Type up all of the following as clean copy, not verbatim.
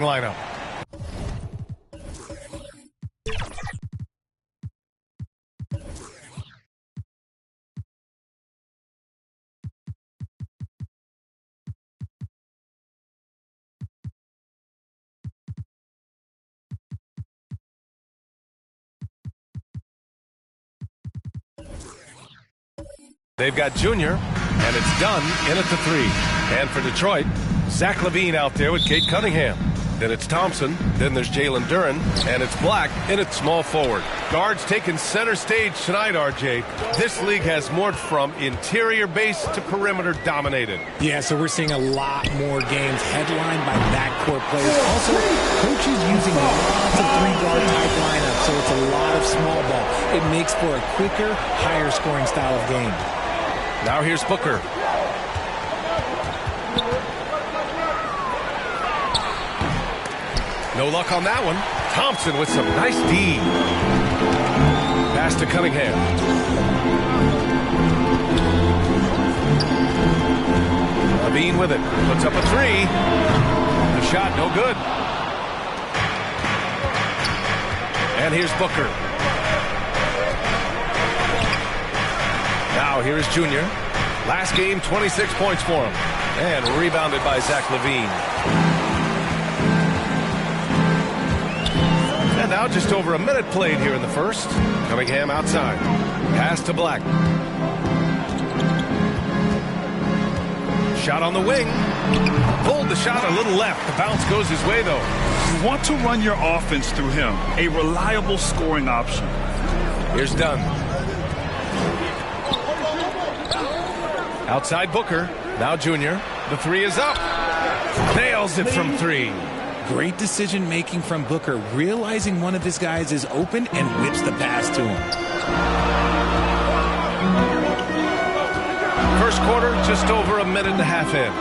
lineup. They've got Junior, and it's Dunn in at the 3. And for Detroit, Zach LaVine out there with Cade Cunningham. Then it's Thompson, then there's Jalen Duren, and it's Black in at small forward. Guards taking center stage tonight, RJ. This league has morphed from interior base to perimeter dominated. Yeah, so we're seeing a lot more games headlined by backcourt players. Also, coaches using lots of three-guard type lineups, so it's a lot of small ball. It makes for a quicker, higher scoring style of game. Now here's Booker. No luck on that one. Thompson with some nice D. Pass to Cunningham. LaVine with it. Puts up a 3. The shot no good. And here's Booker. Now here is Junior. Last game, 26 points for him. And rebounded by Zach LaVine. And now just over a minute played here in the first. Cunningham outside. Pass to Black. Shot on the wing. Pulled the shot a little left. The bounce goes his way, though. You want to run your offense through him. A reliable scoring option. Here's Dunn. Outside Booker. Now Junior. The 3 is up. Nails it from 3. Great decision-making from Booker, realizing one of his guys is open and whips the pass to him. First quarter, just over a minute and a half in.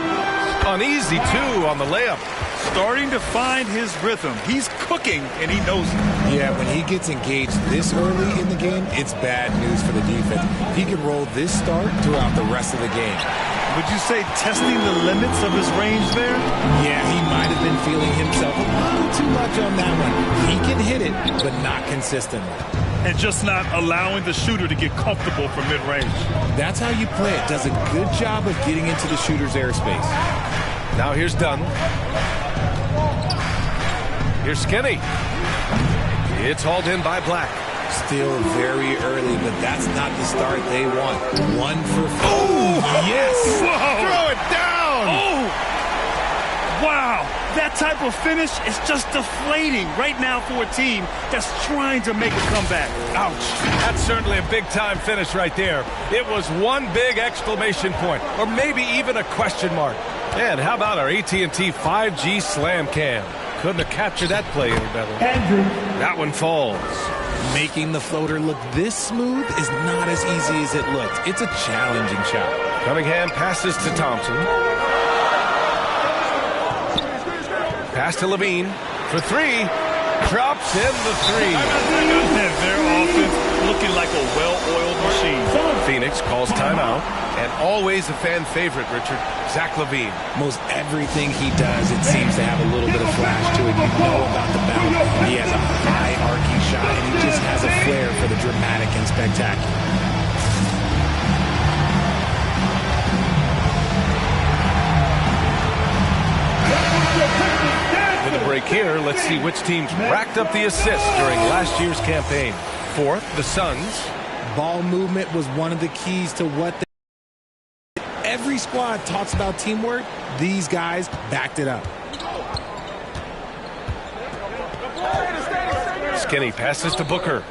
Uneasy, too, on the layup. Starting to find his rhythm. He's cooking, and he knows it. Yeah, when he gets engaged this early in the game, it's bad news for the defense. He can roll this start throughout the rest of the game. Would you say testing the limits of his range there? Yeah, he might have been feeling himself a little too much on that one. He can hit it, but not consistently. And just not allowing the shooter to get comfortable from mid-range. That's how you play it. Does a good job of getting into the shooter's airspace. Now here's Dunn. Here's Skinny. It's hauled in by Black. Still very early, but that's not the start they want. 1 for 4. Oh, yes! Whoa. Throw it down! Oh! Wow! That type of finish is just deflating right now for a team that's trying to make a comeback. Ouch. That's certainly a big-time finish right there. It was one big exclamation point, or maybe even a question mark. And how about our AT&T 5G Slam Cam? Couldn't have captured that play any better. That one falls. Making the floater look this smooth is not as easy as it looks. It's a challenging shot. Cunningham passes to Thompson. Pass to LaVine for 3. Drops in the 3. Their offense looking like a well-oiled machine. Phoenix calls timeout. And always a fan favorite, Richard, Zach LaVine. Most everything he does, it seems to have a little bit of flash to it. You know about the bounce. He has a high arcing shot, and he just has a flair for the dramatic and spectacular. With a break here, let's see which teams racked up the assists during last year's campaign. Fourth, the Suns. Ball movement was one of the keys to what they... Every squad talks about teamwork. These guys backed it up. Skinny passes to Booker.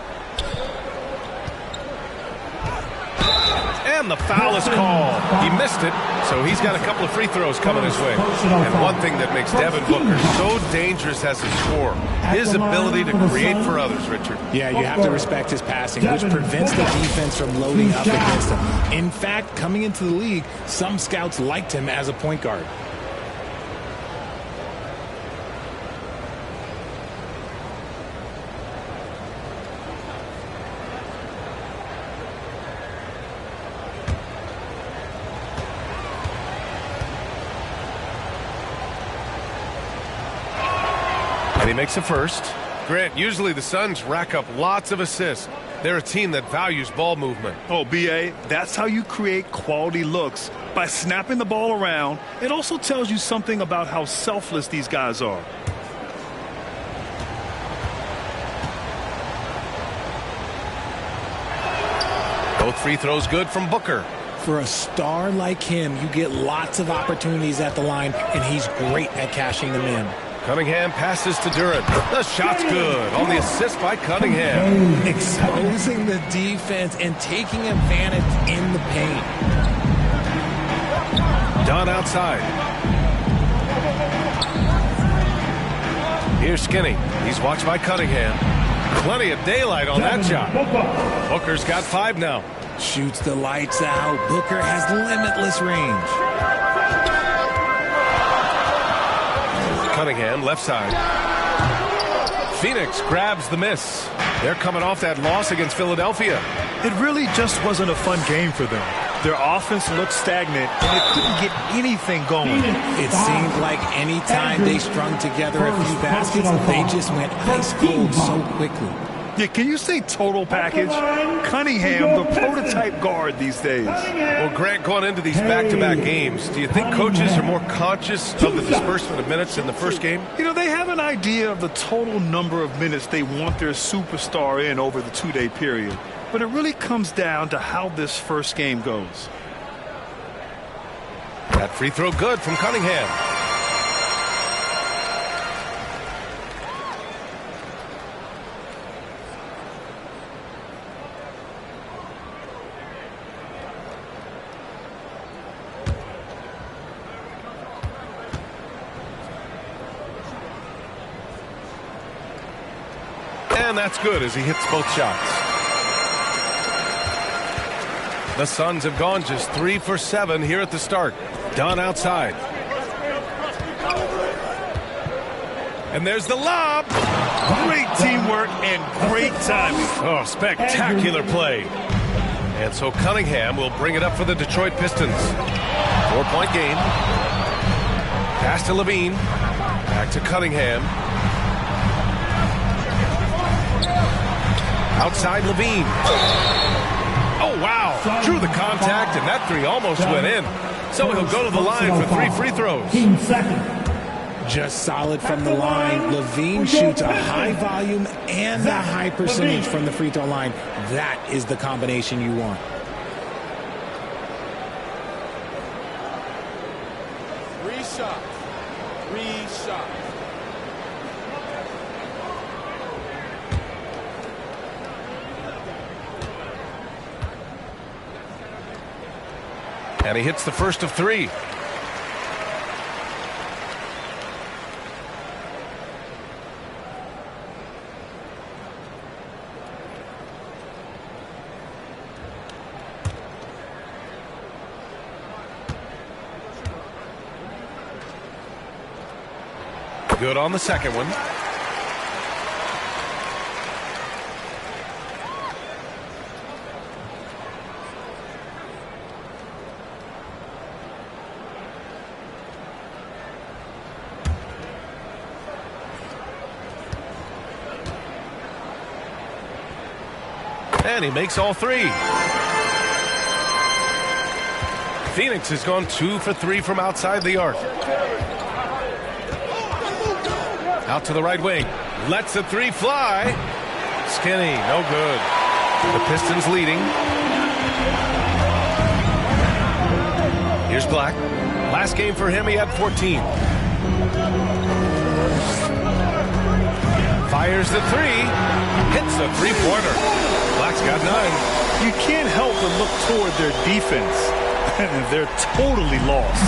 And the foul is called. He missed it, so he's got a couple of free throws coming his way. And one thing that makes Devin Booker so dangerous as a scorer, his ability to create for others, Richard. Yeah, you have to respect his passing, which prevents the defense from loading up against him. In fact, coming into the league, some scouts liked him as a point guard. And he makes a first. Grant, usually the Suns rack up lots of assists. They're a team that values ball movement. Oh, B.A., that's how you create quality looks, by snapping the ball around. It also tells you something about how selfless these guys are. Both free throws good from Booker. For a star like him, you get lots of opportunities at the line, and he's great at cashing them in. Cunningham passes to Duren. The shot's good on the assist by Cunningham. Exposing the defense and taking advantage in the paint. Dunn outside. Here's Skinny. He's watched by Cunningham. Plenty of daylight on that shot. Booker's got 5 now. Shoots the lights out. Booker has limitless range. Cunningham, left side. Phoenix grabs the miss. They're coming off that loss against Philadelphia. It really just wasn't a fun game for them. Their offense looked stagnant, and they couldn't get anything going. It seemed like any time they strung together a few baskets, they just went ice cold so quickly. Yeah, can you say total package? Cunningham, the prototype guard these days. Well, Grant, going into these back-to-back games, do you think coaches are more conscious of the disbursement of minutes in the first game? You know, they have an idea of the total number of minutes they want their superstar in over the 2-day period. But it really comes down to how this first game goes. That free throw good from Cunningham. And that's good as he hits both shots. The Suns have gone just 3 for 7 here at the start. Dunn outside. And there's the lob. Great teamwork and great timing. Oh, spectacular play. And so Cunningham will bring it up for the Detroit Pistons. 4-point game. Pass to Levine. Back to Cunningham. Outside Levine. Oh, wow. Drew the contact, and that three almost went in. So he'll go to the line for 3 free throws. Just solid from the line. Levine shoots a high volume and a high percentage from the free throw line. That is the combination you want. Three shots. And he hits the first of 3. Good on the second one. And he makes all 3. Phoenix has gone 2 for 3 from outside the arc. Out to the right wing. Lets the 3 fly. Skinny, no good. The Pistons leading. Here's Black. Last game for him, he had 14. Fires the 3. Hits the 3-pointer. Black's got 9. You can't help but look toward their defense. They're totally lost.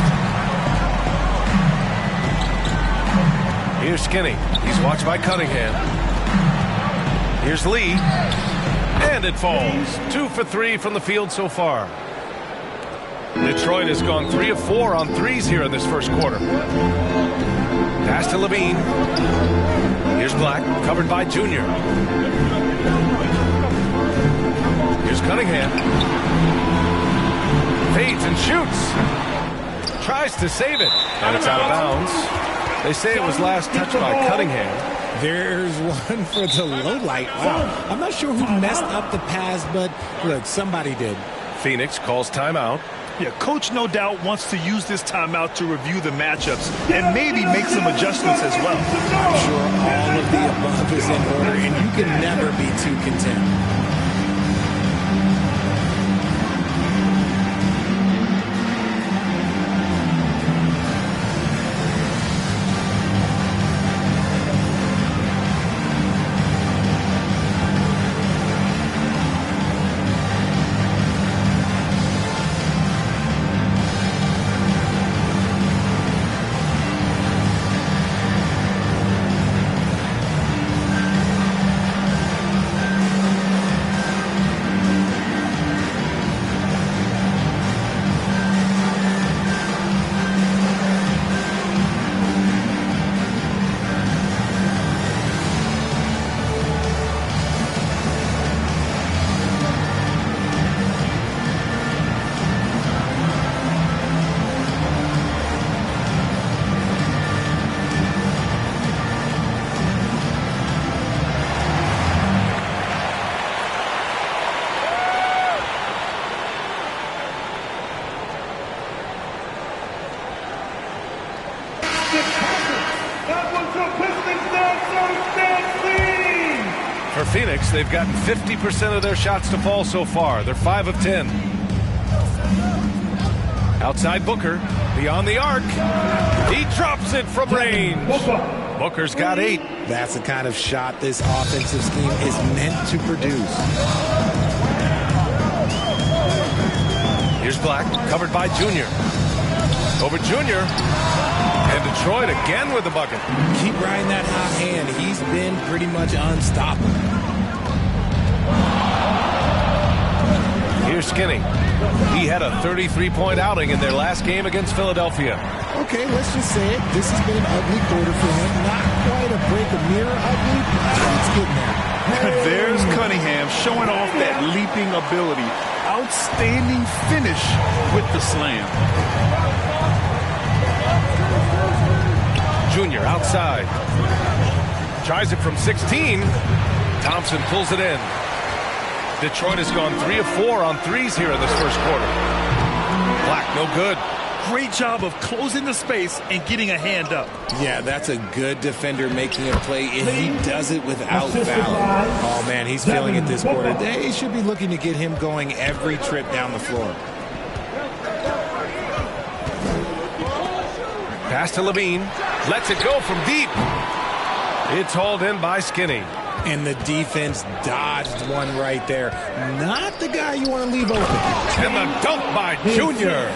Here's Skinny. He's watched by Cunningham. Here's Lee. And it falls. 2 for 3 from the field so far. Detroit has gone 3 of 4 on threes here in this first quarter. Pass to Levine. Here's Black, covered by Junior. Here's Cunningham. Fades and shoots. Tries to save it. And it's out of bounds. They say it was last touched by Cunningham. There's one for the low light. Wow. I'm not sure who messed up the pass, but look, somebody did. Phoenix calls timeout. Yeah, coach no doubt wants to use this timeout to review the matchups and maybe make some adjustments as well. I'm sure all of the above is in order, and you can never be too content. For Phoenix, they've gotten 50% of their shots to fall so far. They're 5 of 10. Outside Booker, beyond the arc. He drops it from range. Booker's got 8. That's the kind of shot this offensive scheme is meant to produce. Here's Black, covered by Junior. Over Junior. And Detroit again with the bucket. Keep riding that hot hand. He's been pretty much unstoppable. Here's Skinny. He had a 33-point outing in their last game against Philadelphia. Okay, let's just say it. This has been an ugly quarter for him. Not quite a break of mirror ugly, but it's getting there. There's Cunningham showing off that leaping ability. Outstanding finish with the slam. Junior outside. Tries it from 16. Thompson pulls it in. Detroit has gone 3 of 4 on threes here in this first quarter. Black, no good. Great job of closing the space and getting a hand up. Yeah, that's a good defender making a play, and he does it without fouling. Oh, man, he's feeling it this quarter. They should be looking to get him going every trip down the floor. Pass to Levine. Lets it go from deep. It's hauled in by Skinny. And the defense dodged one right there. Not the guy you want to leave open. And the dunk by Junior.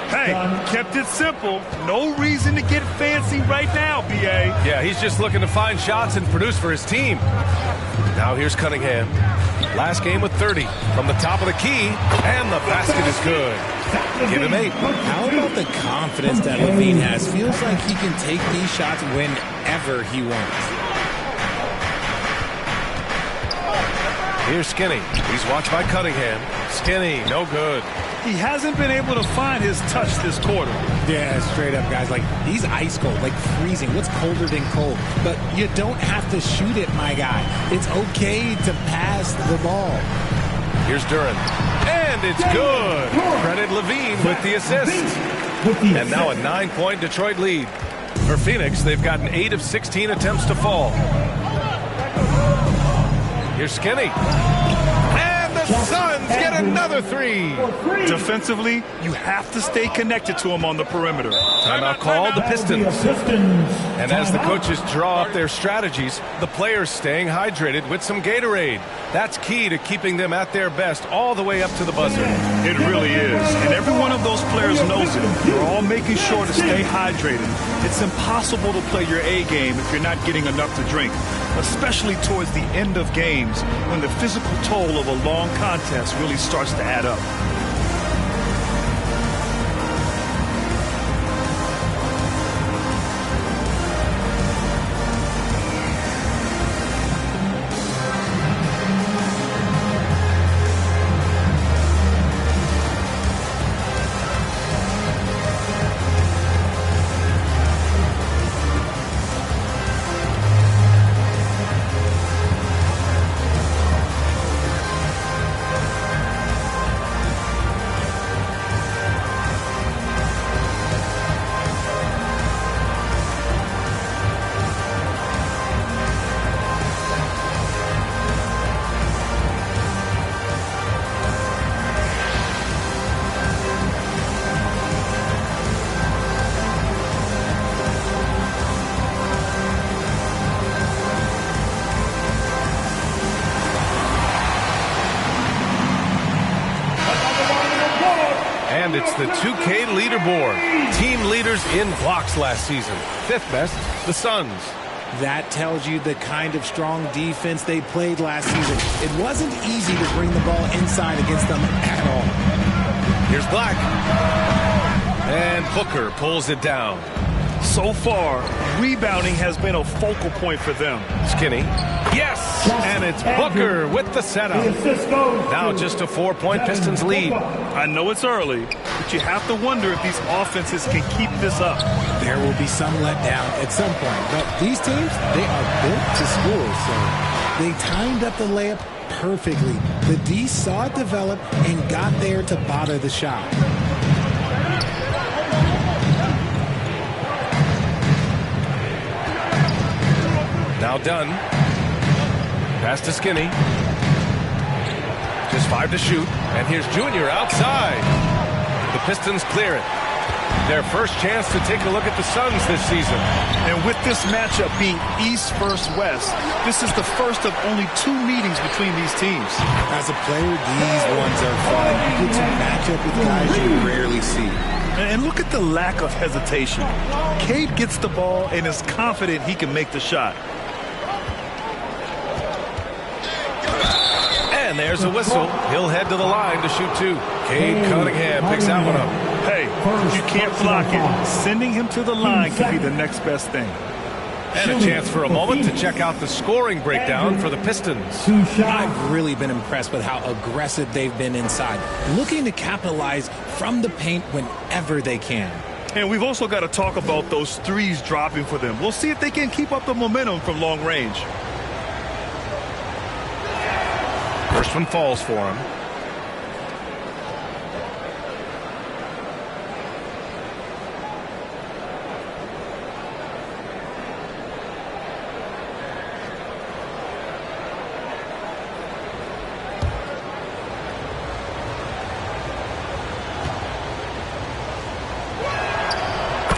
Hey, kept it simple. No reason to get fancy right now, B.A. Yeah, he's just looking to find shots and produce for his team. Now here's Cunningham. Last game with 30 from the top of the key, and the basket is good. Give him 8. How about the confidence that Levine has? Feels like he can take these shots whenever he wants. Here's Skinny. He's watched by Cunningham. Skinny, no good. He hasn't been able to find his touch this quarter. Yeah, straight up, guys. Like, he's ice cold, like freezing. What's colder than cold? But you don't have to shoot it, my guy. It's okay to pass the ball. Here's Duren. And it's good. Credit Levine with the assist. And now a 9-point Detroit lead. For Phoenix, they've gotten 8 of 16 attempts to fall. Here's Skinny. And the Suns get another 3. Defensively, you have to stay connected to him on the perimeter. Timeout called, the Pistons. And as the coaches draw up their strategies, the players staying hydrated with some Gatorade. That's key to keeping them at their best all the way up to the buzzer. It really is. And every one of those players knows it. They're all making sure to stay hydrated. It's impossible to play your A game if you're not getting enough to drink, especially towards the end of games when the physical toll of a long contest really starts to add up. And it's the 2K leaderboard. Team leaders in blocks last season. 5th best, the Suns. That tells you the kind of strong defense they played last season. It wasn't easy to bring the ball inside against them at all. Here's Black. And Booker pulls it down. So far, rebounding has been a focal point for them. Skinny. Yes! And it's Booker with the setup. Now just a 4-point Pistons lead. I know it's early, but you have to wonder if these offenses can keep this up. There will be some letdown at some point, but these teams, they are built to score, so they timed up the layup perfectly. The D saw it develop and got there to bother the shot. Now Dunn. Pass to Skinny. Just 5 to shoot. And here's Junior outside. The Pistons clear it. Their first chance to take a look at the Suns this season. And with this matchup being East versus West, this is the first of only 2 meetings between these teams. As a player, these ones are fun. You get to match up with guys you rarely see. And look at the lack of hesitation. Cade gets the ball and is confident he can make the shot. And there's a whistle. He'll head to the line to shoot 2. Cade Cunningham picks that one up. Hey, you can't block it. Sending him to the line could be the next best thing. And a chance for a moment to check out the scoring breakdown for the Pistons. I've really been impressed with how aggressive they've been inside, looking to capitalize from the paint whenever they can. And we've also got to talk about those threes dropping for them. We'll see if they can keep up the momentum from long range. First one falls for him.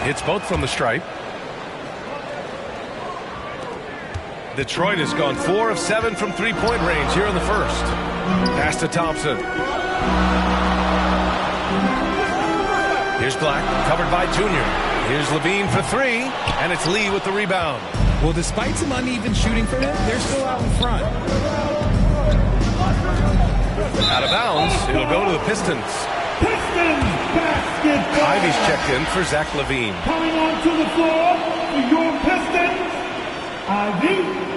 It's both from the stripe. Detroit has gone 4 of 7 from three-point range here in the first. Pass to Thompson. Here's Black, covered by Junior. Here's Levine for 3, and it's Lee with the rebound. Well, despite some uneven shooting for them, they're still out in front. Out of bounds, it'll go to the Pistons. Ivy's checked in for Zach Levine. Coming onto the floor for your Pistons, Ivy.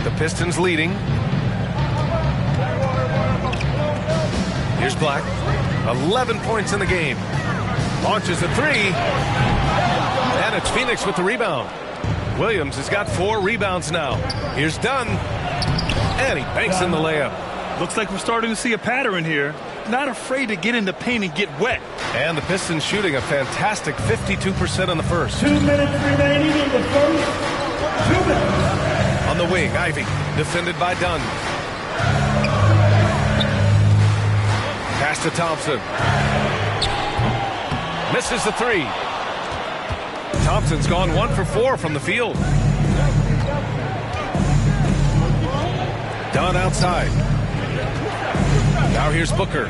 The Pistons leading. Here's Black. 11 points in the game. Launches a 3. And it's Phoenix with the rebound. Williams has got 4 rebounds now. Here's Dunn. And he banks in the layup. Looks like we're starting to see a pattern here. Not afraid to get in the paint and get wet. And the Pistons shooting a fantastic 52% on the first. 2 minutes remaining in the first. 2 minutes. On the wing, Ivy, defended by Dunn. Pass to Thompson. Misses the 3. Thompson's gone 1 for 4 from the field. Dunn outside. Now here's Booker.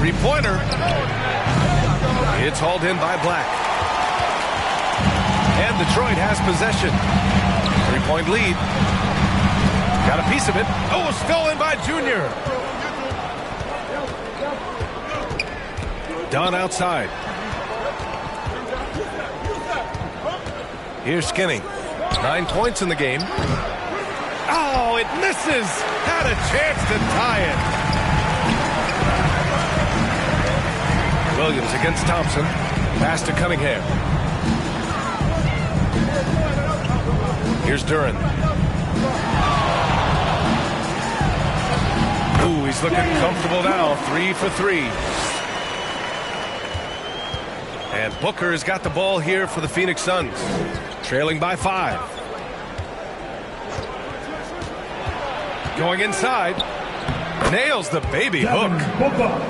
3-pointer. It's hauled in by Black. And Detroit has possession. 3-point lead. Got a piece of it. Oh, stolen by Junior. Dunn outside. Here's Skinny. 9 points in the game. Oh, it misses. Had a chance to tie it. Williams against Thompson. Pass to Cunningham. Here's Duren. Ooh, he's looking comfortable now. 3 for 3. And Booker has got the ball here for the Phoenix Suns. Trailing by 5. Going inside. Nails the baby hook.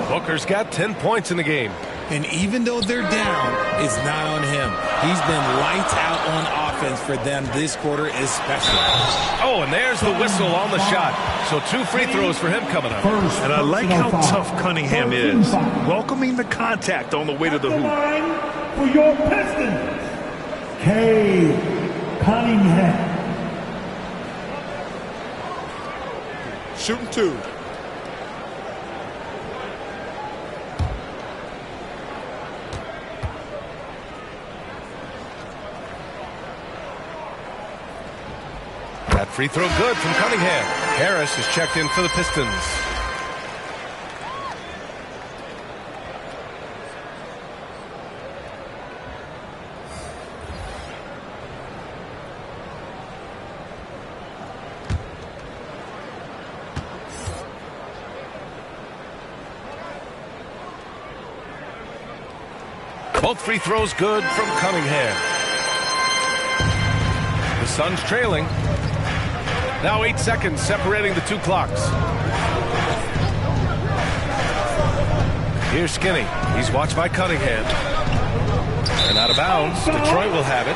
Booker's got 10 points in the game. And even though they're down, it's not on him. He's been lights out on offense for them this quarter especially. Oh, and there's the whistle on the shot. So 2 free throws for him coming up. And I like how tough Cunningham is, welcoming the contact on the way to the hoop. For your Pistons, Cade Cunningham. Shooting 2. That free throw good from Cunningham. Harris is checked in for the Pistons. Both free throws good from Cunningham. The Suns trailing. Now 8 seconds separating the 2 clocks. Here's Skinny. He's watched by Cunningham. And out of bounds. Detroit will have it.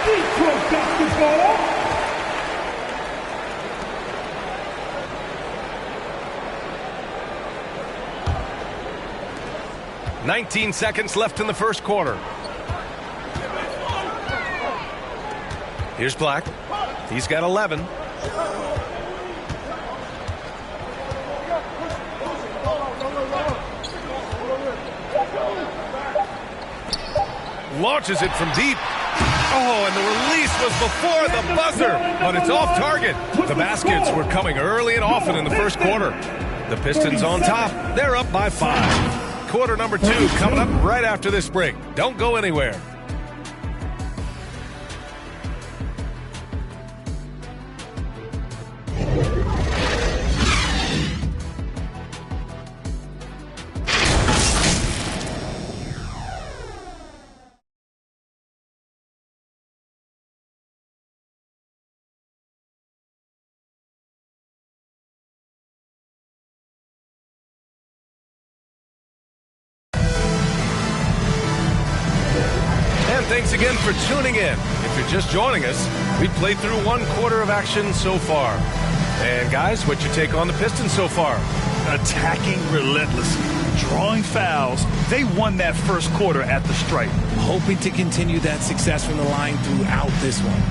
Detroit basketball. 19 seconds left in the first quarter. Here's Black. He's got 11. Launches it from deep. Oh, and the release was before the buzzer, but it's off target. The baskets were coming early and often in the first quarter. The Pistons on top. They're up by 5. Quarter number 2 coming up right after this break. Don't go anywhere. Thanks again for tuning in. If you're just joining us, we've played through 1 quarter of action so far. And guys, what's your take on the Pistons so far? Attacking relentlessly, drawing fouls. They won that first quarter at the stripe. Hoping to continue that success from the line throughout this one.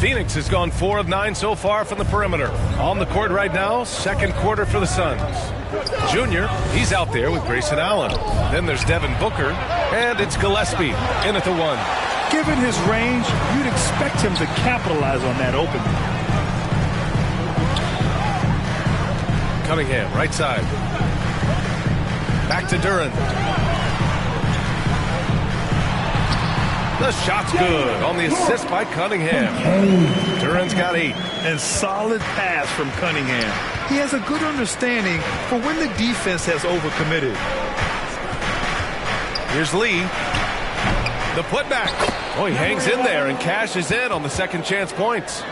Phoenix has gone 4 of 9 so far from the perimeter. On the court right now, second quarter for the Suns. Junior, he's out there with Grayson Allen. Then there's Devin Booker, and it's Gillespie in at the 1. Given his range, you'd expect him to capitalize on that opening. Cunningham, right side. Back to Duren. The shot's good on the assist by Cunningham. Duren's got 8. And solid pass from Cunningham. He has a good understanding for when the defense has overcommitted. Here's Lee. The putback. Oh, he hangs in there and cashes in on the second chance points.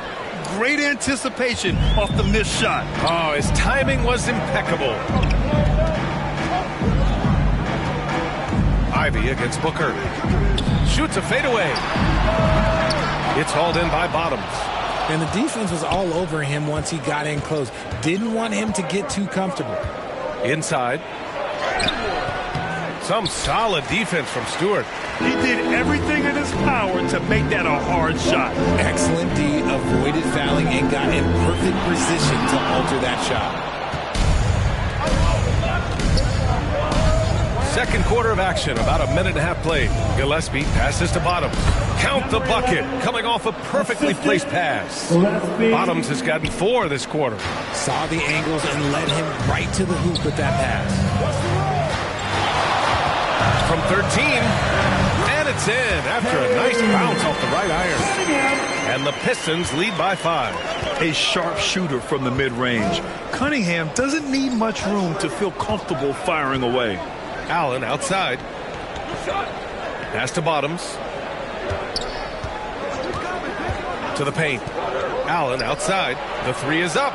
Great anticipation off the missed shot. Oh, his timing was impeccable. Ivy against Booker. Shoots a fadeaway. It's hauled in by Bottoms. And the defense was all over him once he got in close. Didn't want him to get too comfortable. Inside. Some solid defense from Stewart. He did everything in his power to make that a hard shot. Excellent D, avoided fouling and got in perfect position to alter that shot. Second quarter of action, about a minute and a half played. Gillespie passes to Bottoms. Count the bucket, coming off a perfectly placed pass. Bottoms has gotten 4 this quarter. Saw the angles and led him right to the hoop with that pass. From 13, and it's in after a nice bounce off the right iron. And the Pistons lead by 5. A sharp shooter from the mid-range. Cunningham doesn't need much room to feel comfortable firing away. Allen outside. Pass to Bottoms. To the paint. Allen outside. The 3 is up.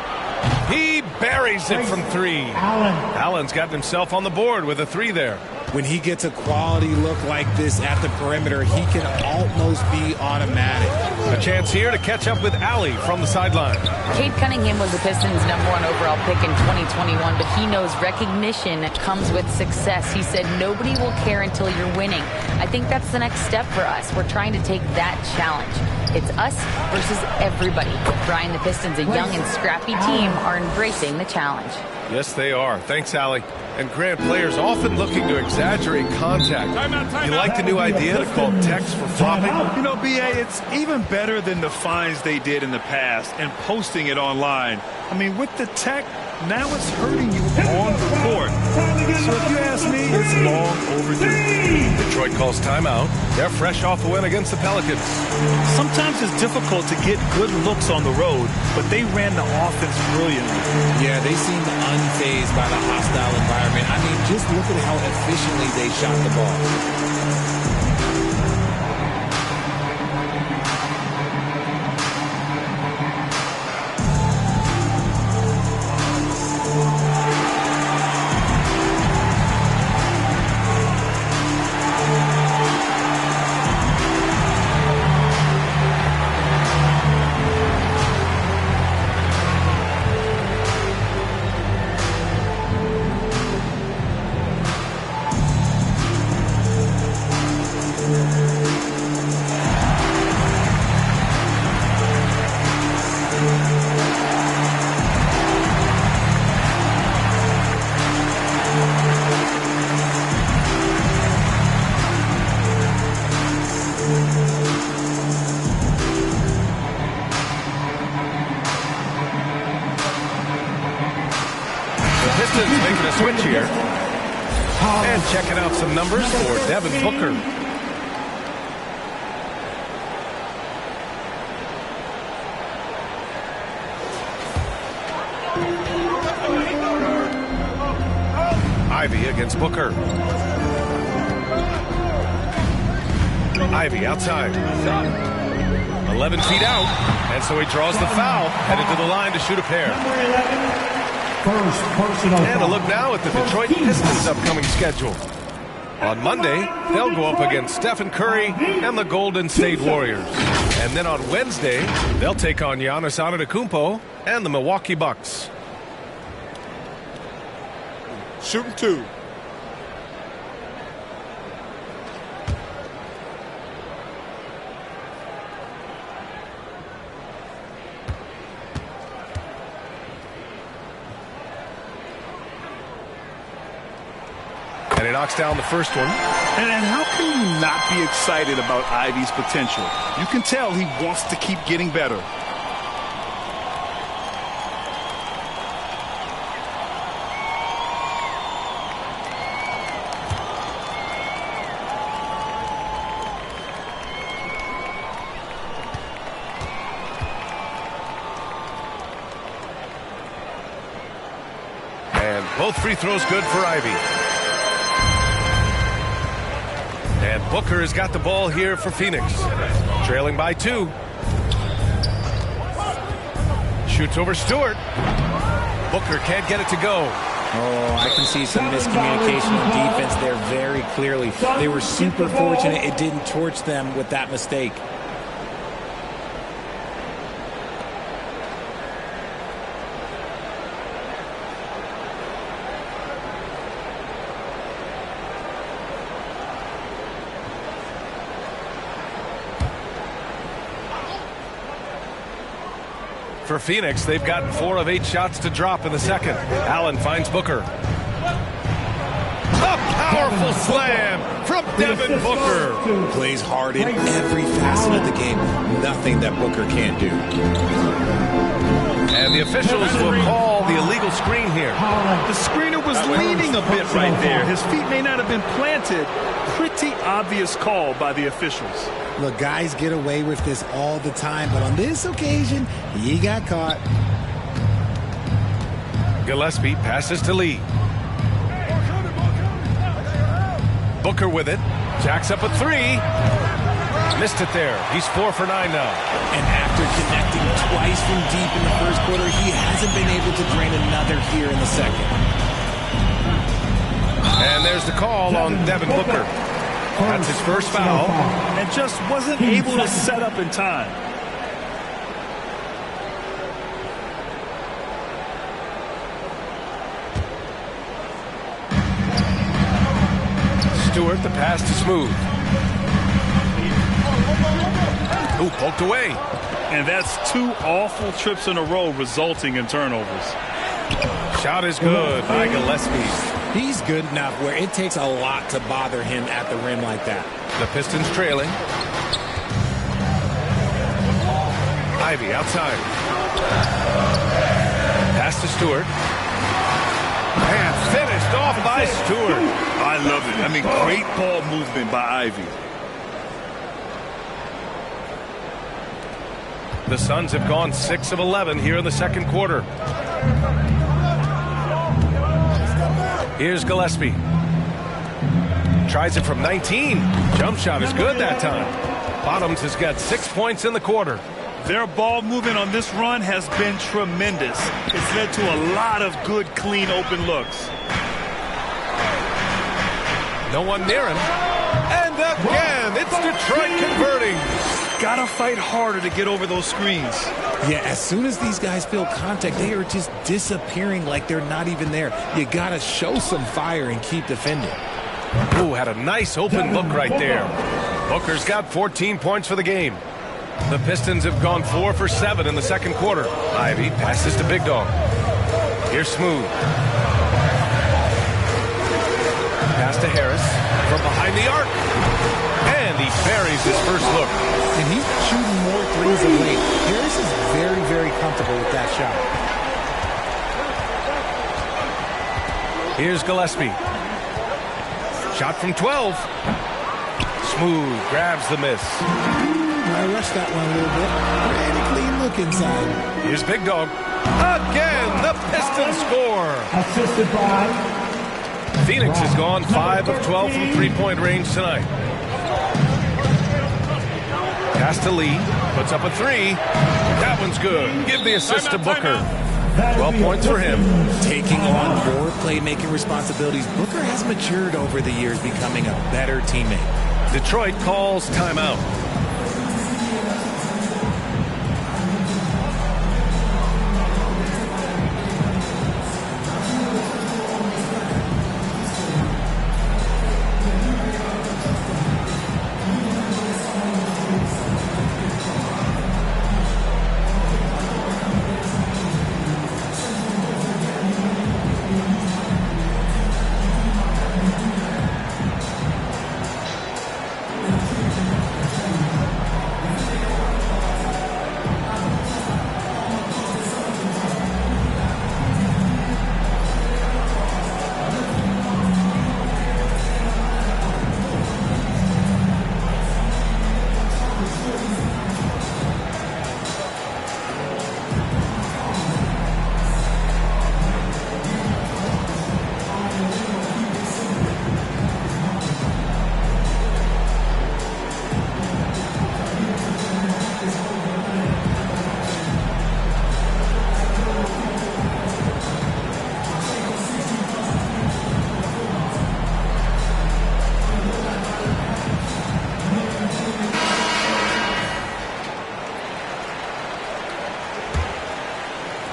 He buries it from 3. Allen's gotten himself on the board with a 3 there. When he gets a quality look like this at the perimeter, he can almost be automatic. A chance here to catch up with Allie from the sideline. Cade Cunningham was the Pistons' #1 overall pick in 2021, but he knows recognition comes with success. He said nobody will care until you're winning. I think that's the next step for us. We're trying to take that challenge. It's us versus everybody. Brian, the Pistons, a young and scrappy team, are embracing the challenge. Yes, they are. Thanks, Allie. And Grant, players often looking to exaggerate contact. You like the new idea to call text for flopping? You know, B.A., it's even better than the fines they did in the past and posting it online. I mean, with the tech, now it's hurting you on the court. So if you ask me, it's long overdue. Detroit calls timeout. They're fresh off a win against the Pelicans. Sometimes it's difficult to get good looks on the road, but they ran the offense brilliantly. Yeah, they seemed unfazed by the hostile environment. I mean, just look at how efficiently they shot the ball. Making a switch here. And checking out some numbers for Devin Booker. Ivy against Booker. Ivy outside. 11 feet out. And so he draws the foul. Headed to the line to shoot a pair. And a look now at the Detroit Pistons' upcoming schedule. On Monday, they'll go up against Stephen Curry and the Golden State Warriors. And then on Wednesday, they'll take on Giannis Antetokounmpo and the Milwaukee Bucks. Shooting 2. And he knocks down the first one. And how can you not be excited about Ivy's potential? You can tell he wants to keep getting better. And both free throws good for Ivy. And Booker has got the ball here for Phoenix. Trailing by 2. Shoots over Stewart. Booker can't get it to go. Oh, I can see some miscommunication on defense there very clearly. They were super fortunate it didn't torch them with that mistake. For Phoenix, they've gotten 4 of 8 shots to drop in the second. Allen finds Booker. A powerful slam from Devin Booker. Plays hard in every facet of the game. Nothing that Booker can't do. And the officials will call the illegal screen here. The screener was leaning a bit right there. His feet may not have been planted. Pretty obvious call by the officials. Look, guys get away with this all the time, but on this occasion, he got caught. Gillespie passes to Lee. Booker with it. Jacks up a 3. Missed it there. He's 4 for 9 now. And after connecting twice from deep in the first quarter, he hasn't been able to drain another here in the second. And there's the call on Devin Booker. That's his first foul. And just wasn't able to set up in time. Stewart, the pass to Smooth. Ooh, poked away. And that's 2 awful trips in a row resulting in turnovers. Shot is good by Gillespie. He's good enough where it takes a lot to bother him at the rim like that. The Pistons trailing. Ivy outside. Pass to Stewart. And finished off by Stewart. I love it. I mean, great ball movement by Ivy. The Suns have gone 6 of 11 here in the second quarter. Here's Gillespie. Tries it from 19. Jump shot is good that time. Bottoms has got 6 points in the quarter. Their ball movement on this run has been tremendous. It's led to a lot of good, clean, open looks. No one near him. And again, it's Detroit converting. Gotta fight harder to get over those screens. Yeah, as soon as these guys feel contact, they are just disappearing like they're not even there. You gotta show some fire and keep defending. Ooh, had a nice open look right there. Booker's got 14 points for the game. The Pistons have gone 4 for 7 in the second quarter. Ivy passes to Big Dog. Here's Smooth. Pass to Harris from behind the arc. And he buries his first look. And he's shooting more threes of late. Harris is very, very comfortable with that shot. Here's Gillespie. Shot from 12. Smooth grabs the miss. I rushed that one a little bit. Pretty clean look inside. Here's Big Dog. Again, the Pistons score. Assisted by Phoenix has gone 5 of 12 from three-point range tonight. Pass to Lee. Puts up a 3. That one's good. Give the assist to Booker. 12 points for him. Taking on more playmaking responsibilities, Booker has matured over the years, becoming a better teammate. Detroit calls timeout.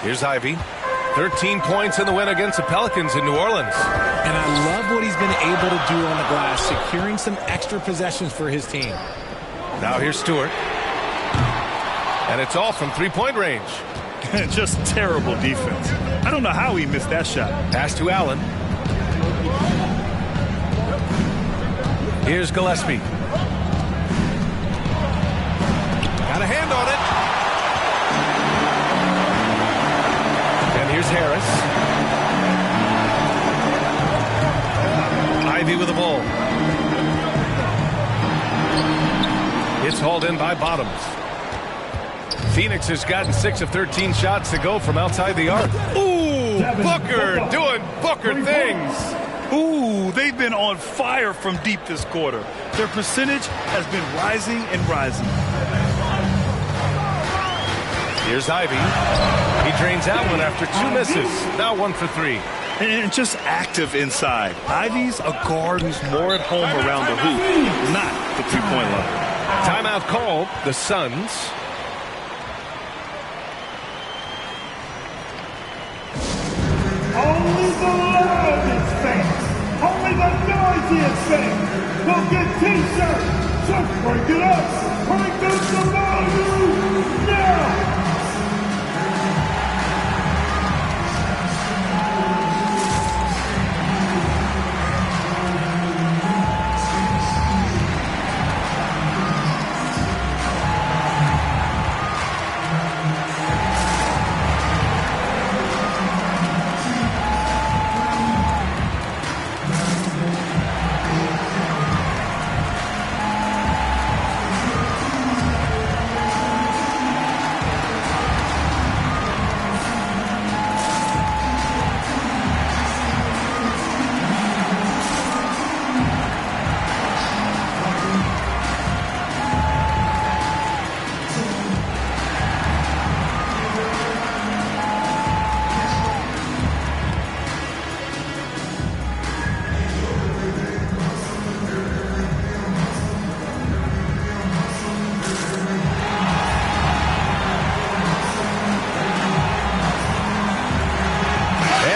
Here's Ivy. 13 points in the win against the Pelicans in New Orleans. And I love what he's been able to do on the glass, securing some extra possessions for his team. Now here's Stewart. And it's all from three-point range. Just terrible defense. I don't know how he missed that shot. Pass to Allen. Here's Gillespie. Got a hand on it. And here's Harris. Ivy with the ball. It's hauled in by Bottoms. Phoenix has gotten 6 of 13 shots to go from outside the arc. Ooh, Booker doing Booker things. Ooh, they've been on fire from deep this quarter. Their percentage has been rising and rising. Here's Ivy. He drains that one after 2 misses. Now 1 for 3. And just active inside. Ivy's a guard who's more at home around the hoop, not the three-point line. Timeout called. The Suns. Only the loudest fans, only the noisiest fans will get T-shirts. So break it up. Break up the volume now.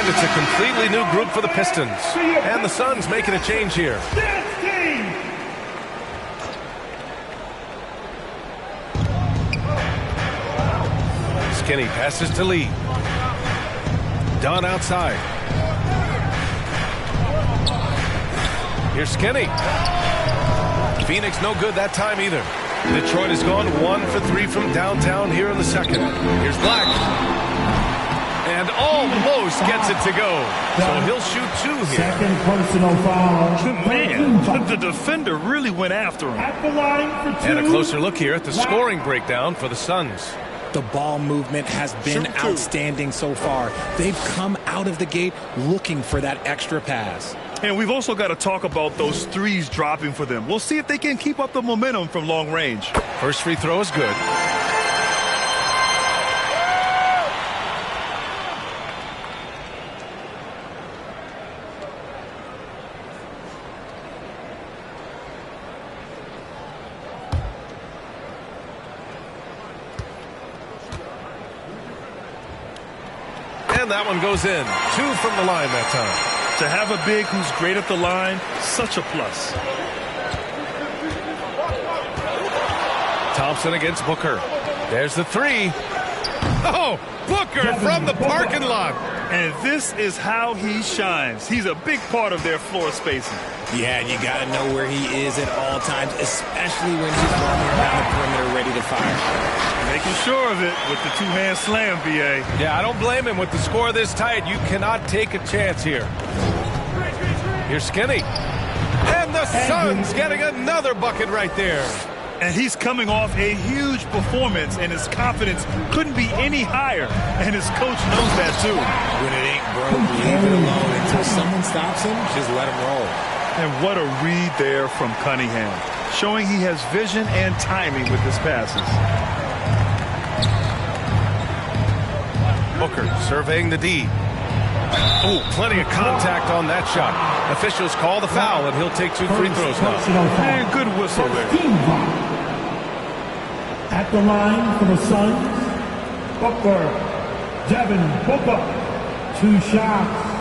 It's a completely new group for the Pistons. And the Suns making a change here. Skinny passes to Lee. Dunn outside. Here's Skinny. Phoenix no good that time either. Detroit has gone 1 for 3 from downtown here in the second. Here's Black. And almost gets it to go. So he'll shoot 2 here. Second personal foul. Man, the defender really went after him. At the line for 2. And a closer look here at the scoring breakdown for the Suns. The ball movement has been outstanding so far. They've come out of the gate looking for that extra pass. And we've also got to talk about those threes dropping for them. We'll see if they can keep up the momentum from long range. First free throw is good. And that one goes in. 2 from the line that time. To have a big who's great at the line, such a plus. Thompson against Booker. There's the 3. Oh, Booker from the parking lot. And this is how he shines. He's a big part of their floor spacing. Yeah, you got to know where he is at all times, especially when he's running around the perimeter ready to fire. Making sure of it with the two-hand slam, B.A. Yeah, I don't blame him. With the score this tight, you cannot take a chance here. Here's Skinny. And the Suns getting another bucket right there. And he's coming off a huge performance, and his confidence couldn't be any higher. And his coach knows that, too. When it ain't broke, leave it alone. Until someone stops him, just let him roll. And what a read there from Cunningham, showing he has vision and timing with his passes. Booker surveying the D. Oh, plenty of contact on that shot. Officials call the foul, and he'll take 2 free throws now. And good whistle there. At the line for the Suns, Booker, Devin Booker, 2 shots.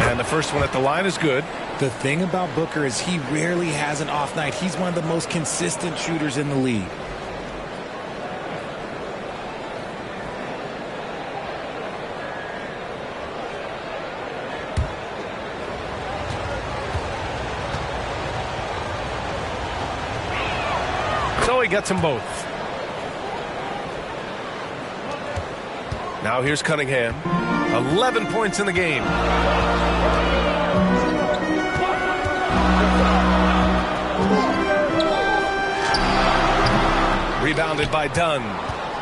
And the first one at the line is good. The thing about Booker is he rarely has an off night. He's one of the most consistent shooters in the league. So he gets them both. Now here's Cunningham. 11 points in the game. Rebounded by Dunn.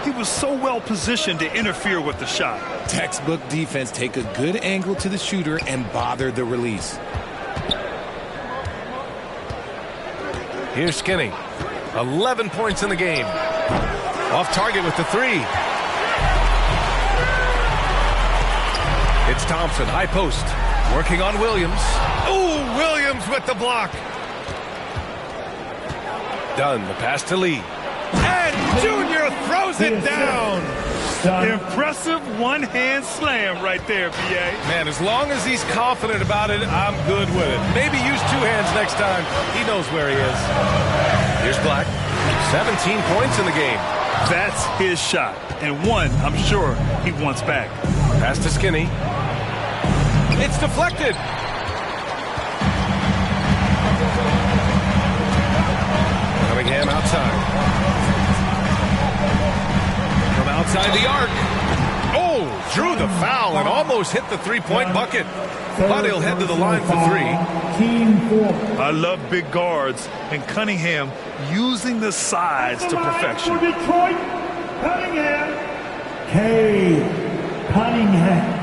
He was so well positioned to interfere with the shot. Textbook defense. Take a good angle to the shooter and bother the release. Here's Skinny. 11 points in the game. Off target with the three. It's Thompson, high post. Working on Williams. Oh, Williams with the block. Dunn, the pass to Lee. And Junior throws it down. Impressive one-hand slam right there, B.A. Man, as long as he's confident about it, I'm good with it. Maybe use two hands next time. He knows where he is. Here's Black. 17 points in the game. That's his shot. And one, I'm sure, he wants back. Pass to Skinny. It's deflected. Cunningham outside. From outside the arc. Oh, drew the foul and almost hit the three-point bucket. But he'll head to the line for three. I love big guards, and Cunningham using the size to perfection. For Detroit, Cunningham. Cunningham.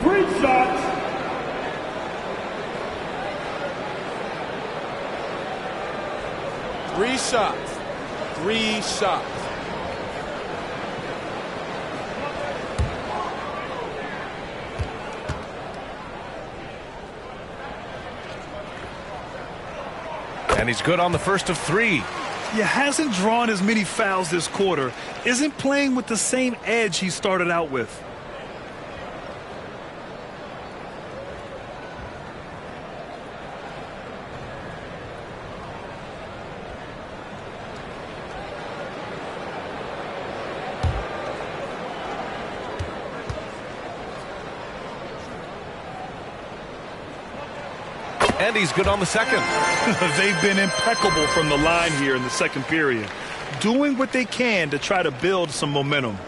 3 shots. Three shots. 3 shots. And he's good on the first of 3. He hasn't drawn as many fouls this quarter, isn't playing with the same edge he started out with. And he's good on the second. They've been impeccable from the line here in the second period, doing what they can to try to build some momentum.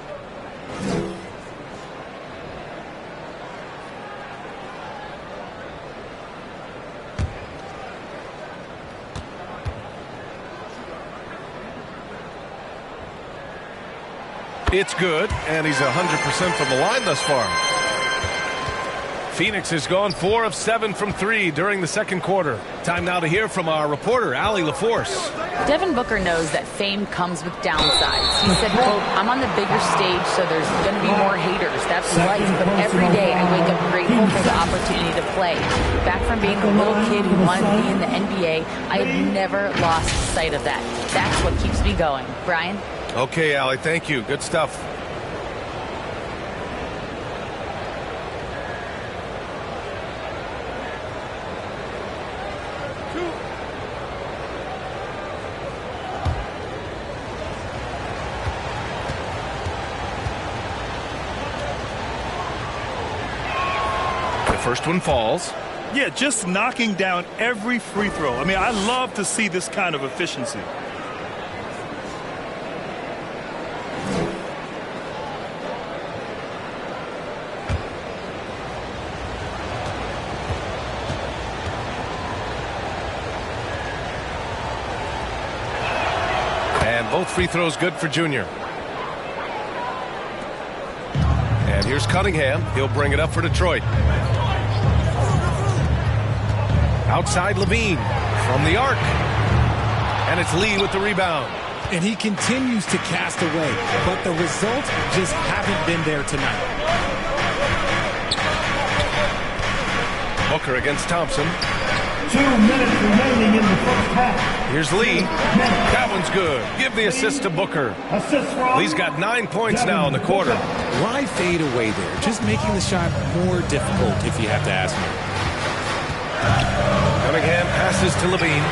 It's good, and he's 100% from the line thus far. Phoenix has gone 4 of 7 from 3 during the second quarter. Time now to hear from our reporter, Allie LaForce. Devin Booker knows that fame comes with downsides. He said, quote, I'm on the bigger stage, so there's going to be more haters. That's life. But every day I wake up grateful for the opportunity to play. Back from being a little kid who wanted to be in the NBA, I have never lost sight of that. That's what keeps me going. Brian? Okay, Allie, thank you. Good stuff. First one falls. Yeah, just knocking down every free throw. I mean, I love to see this kind of efficiency. And both free throws good for Junior. And here's Cunningham. He'll bring it up for Detroit. Outside Levine from the arc. And it's Lee with the rebound. And he continues to cast away, but the results just haven't been there tonight. Booker against Thompson. 2 minutes remaining in the first half. Here's Lee. That one's good. Give the assist to Booker. Assist from Lee's got 9 points now in the quarter. Why fade away there? Just making the shot more difficult, if you have to ask me. Cunningham passes to Levine.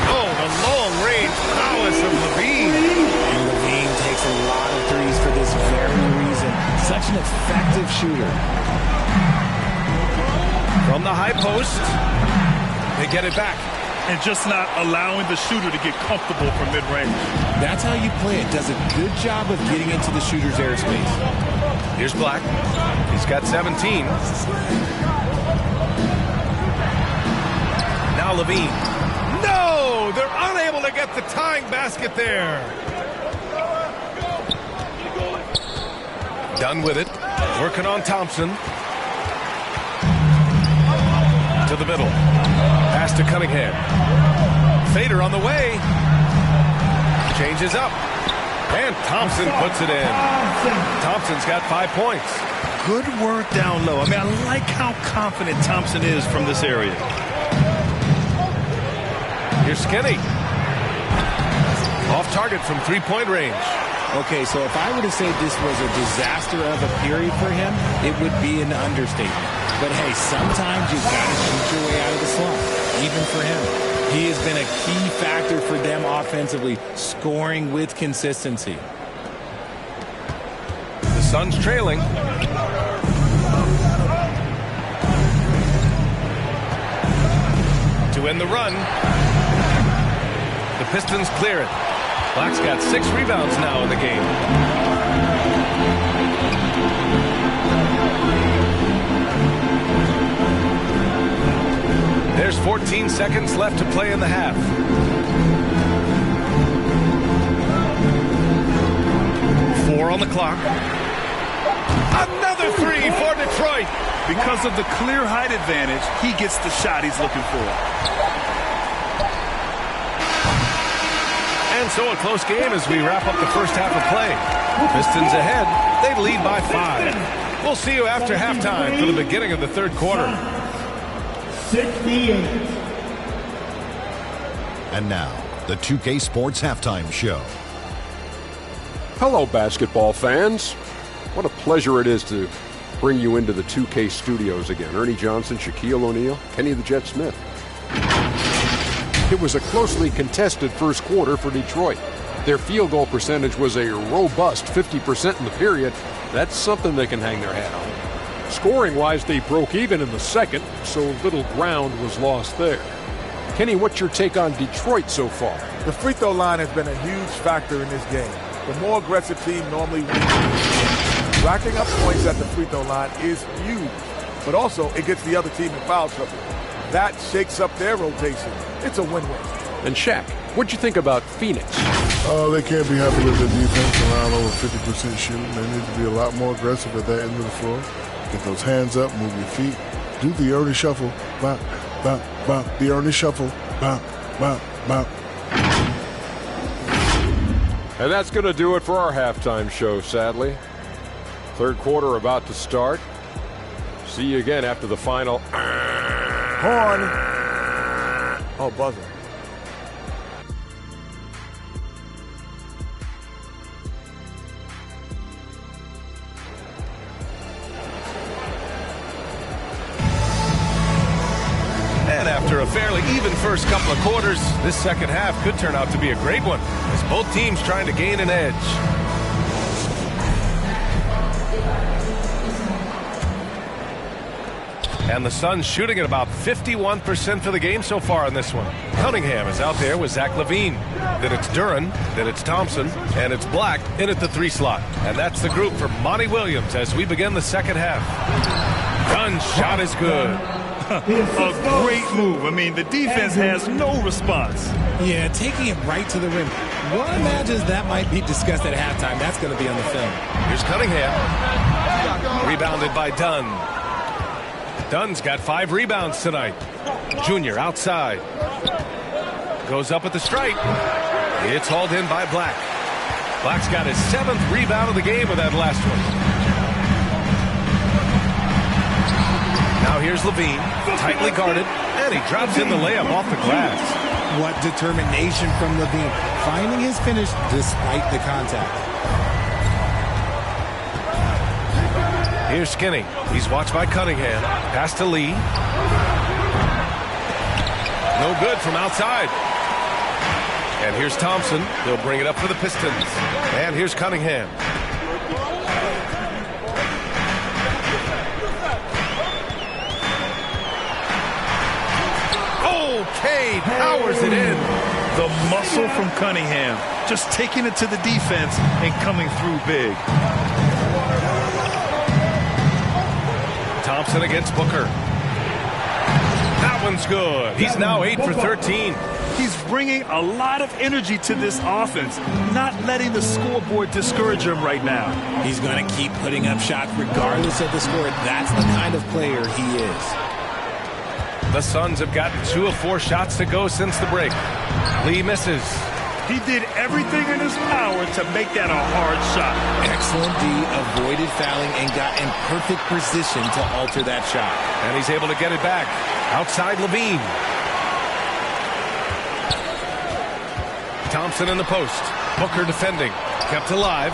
Oh, the long-range prowess of Levine. And Levine takes a lot of threes for this very reason. Such an effective shooter. From the high post, they get it back. And just not allowing the shooter to get comfortable from mid-range. That's how you play it. Does a good job of getting into the shooter's airspace. Here's Black. He's got 17. Now Now Levine. No! They're unable to get the tying basket there. Done with it. Working on Thompson. To the middle. Pass to Cunningham. Fader on the way. Changes up. And Thompson puts it in. Thompson's got 5 points. Good work down low. I mean, I like how confident Thompson is from this area. Here's Skinny. Off target from three-point range. Okay, so if I were to say this was a disaster of a period for him, it would be an understatement. But hey, sometimes you've got to shoot your way out of the slump, even for him. He has been a key factor for them offensively, scoring with consistency. The Suns trailing. To end the run. The Pistons clear it. Black's got 6 rebounds now in the game. There's 14 seconds left to play in the half. Four on the clock. Another three for Detroit. Because of the clear height advantage, he gets the shot he's looking for. And so a close game as we wrap up the first half of play. Pistons ahead. They lead by 5. We'll see you after halftime for the beginning of the third quarter. 68. And now, the 2K Sports Halftime Show. Hello, basketball fans. What a pleasure it is to bring you into the 2K studios again. Ernie Johnson, Shaquille O'Neal, Kenny the Jet Smith. It was a closely contested first quarter for Detroit. Their field goal percentage was a robust 50% in the period. That's something they can hang their hat on. Scoring-wise, they broke even in the second, so little ground was lost there. Kenny, what's your take on Detroit so far? The free throw line has been a huge factor in this game. The more aggressive team normally wins. Racking up points at the free throw line is huge, but also it gets the other team in foul trouble. That shakes up their rotation. It's a win-win. And Shaq, what'd you think about Phoenix? Oh, they can't be happy with their defense around over 50% shooting. They need to be a lot more aggressive at that end of the floor. Get those hands up, move your feet. Do the Ernie shuffle. Bop, bop, bop. The Ernie shuffle. Bop, bop, bop. And that's going to do it for our halftime show, sadly. Third quarter about to start. See you again after the final. Horn. Oh, buzzer. And after a fairly even first couple of quarters, this second half could turn out to be a great one as both teams trying to gain an edge. And the Suns shooting at about 51% for the game so far in this one. Cunningham is out there with Zach LaVine. Then it's Duren, then it's Thompson, and it's Black in at the 3 slot. And that's the group for Monty Williams as we begin the second half. Dunn's shot is good. A great move. I mean, the defense has no response. Yeah, taking it right to the rim. One imagines that might be discussed at halftime. That's going to be on the film. Here's Cunningham. Rebounded by Dunn. Dunn's got 5 rebounds tonight. Junior outside. Goes up at the stripe. It's hauled in by Black. Black's got his 7th rebound of the game with that last one. Now here's LaVine, tightly guarded, and he drops in the layup off the glass. What determination from LaVine, finding his finish despite the contact. Here's Skinny. He's watched by Cunningham. Pass to Lee. No good from outside. And here's Thompson. He'll bring it up for the Pistons. And here's Cunningham. Cade powers it in. The muscle from Cunningham, just taking it to the defense and coming through big. Thompson against Booker. Now That one's good. He's now 8 for 13. He's bringing a lot of energy to this offense, not letting the scoreboard discourage him right now. He's going to keep putting up shots regardless of the score. That's the kind of player he is. The Suns have gotten 2 of 4 shots to go since the break. Lee misses. He did everything in his power to make that a hard shot. Excellent D, avoided fouling and got in perfect position to alter that shot. And he's able to get it back. Outside Levine. Thompson in the post. Booker defending. Kept alive.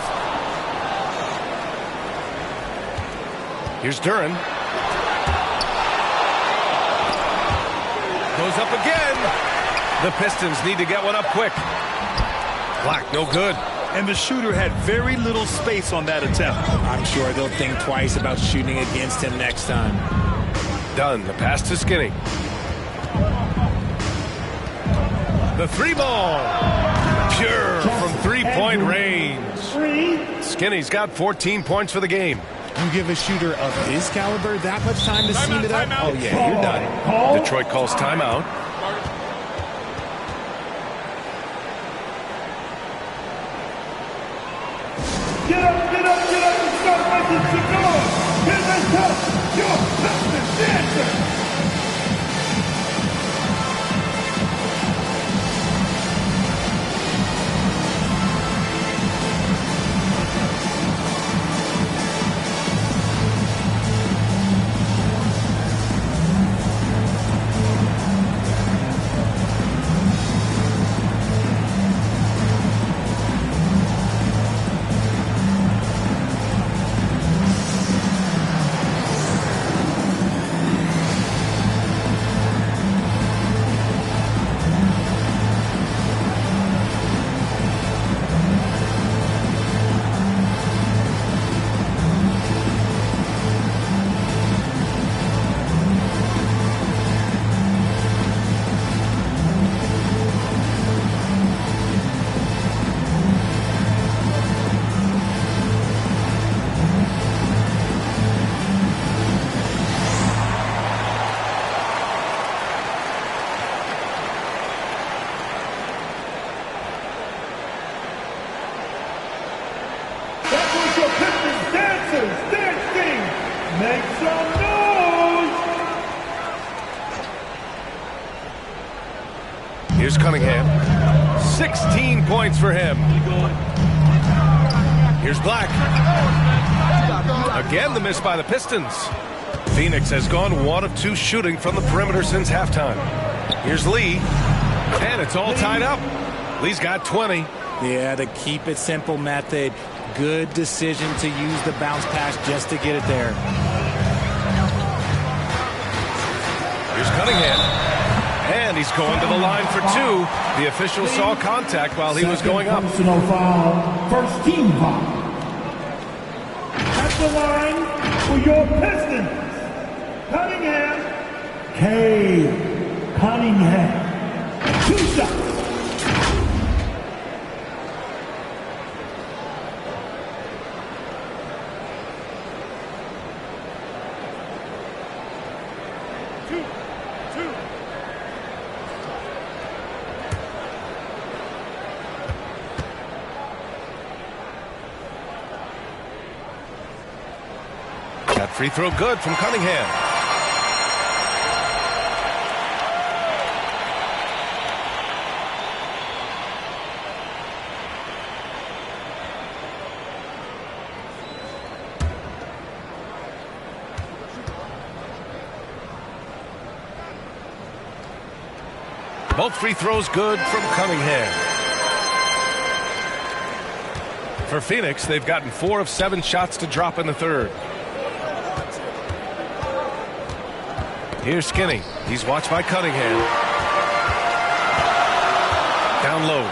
Here's Duren. Goes up again. The Pistons need to get one up quick. Black, no good. And the shooter had very little space on that attempt. I'm sure they'll think twice about shooting against him next time. Done. The pass to Skinny. The 3-ball. Pure from 3-point range. Skinny's got 14 points for the game. You give a shooter of his caliber that much time to seam it up? Oh, yeah, you're done. Detroit calls timeout. Get up, get up, get up and start making some noise. Here they come, your Pistons dancers. Make some noise! Here's Cunningham. 16 points for him. Here's Black. Again, the miss by the Pistons. Phoenix has gone 1 of 2 shooting from the perimeter since halftime. Here's Lee. And it's all tied up. Lee's got 20. Yeah, the keep it simple method. Good decision to use the bounce pass just to get it there. Here's Cunningham. And he's going to the line for 2. The official saw contact while he was going up. Personal foul. First team foul. At the line for your Pistons. Cunningham. Cunningham. 2 shots. That free throw good from Cunningham. Both free throws good from Cunningham. For Phoenix, they've gotten 4 of 7 shots to drop in the third. Here's Skinny. He's watched by Cunningham. Down low.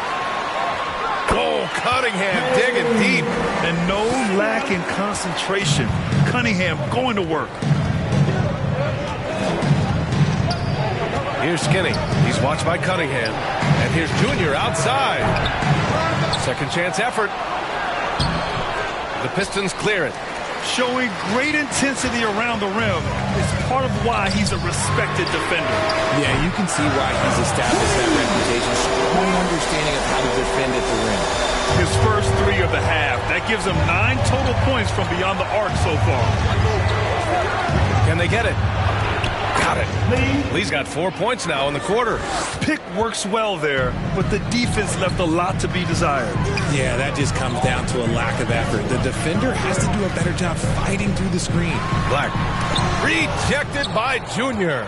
Oh, Cunningham digging deep. And no lack in concentration. Cunningham going to work. Here's Skinny. He's watched by Cunningham. And here's Junior outside. Second chance effort. The Pistons clear it. Showing great intensity around the rim is part of why he's a respected defender. Yeah, you can see why he's established that reputation. Strong understanding of how to defend at the rim. His first 3 of the half. That gives him 9 total points from beyond the arc so far. Can they get it? Got it. Lee's got 4 points now in the quarter. Pick works well there, but the defense left a lot to be desired. Yeah, that just comes down to a lack of effort. The defender has to do a better job fighting through the screen. Black. Rejected by Junior.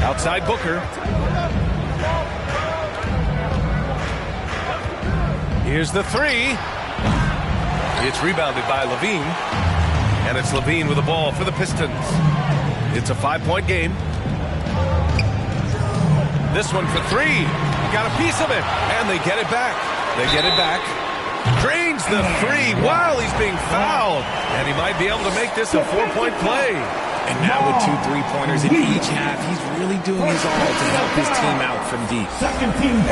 Outside Booker. Here's the 3. It's rebounded by Levine. And it's Levine with the ball for the Pistons. It's a 5-point game. This one for 3. Got a piece of it. And they get it back. They get it back. Drains the 3 while he's being fouled. And he might be able to make this a 4-point play. And now with 2 3-pointers in each half, he's really doing his all to help his team out from deep.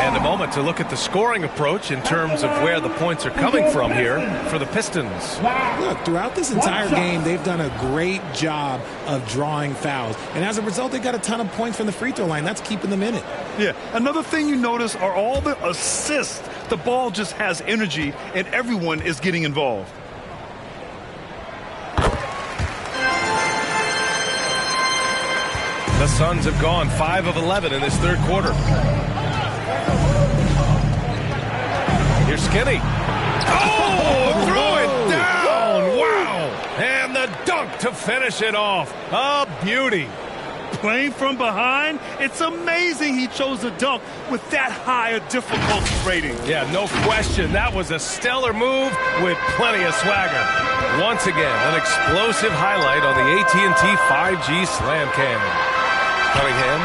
And a moment to look at the scoring approach in terms of where the points are coming from here for the Pistons. Look, throughout this entire game, they've done a great job of drawing fouls. And as a result, they got a ton of points from the free throw line. That's keeping them in it. Yeah, another thing you notice are all the assists. The ball just has energy, and everyone is getting involved. The Suns have gone 5 of 11 in this third quarter. Here's Skinny. Oh, threw it down. Wow. And the dunk to finish it off. A beauty. Playing from behind, it's amazing he chose a dunk with that high a difficulty rating. Yeah, no question. That was a stellar move with plenty of swagger. Once again, an explosive highlight on the AT&T 5G Slam Cam. Cunningham.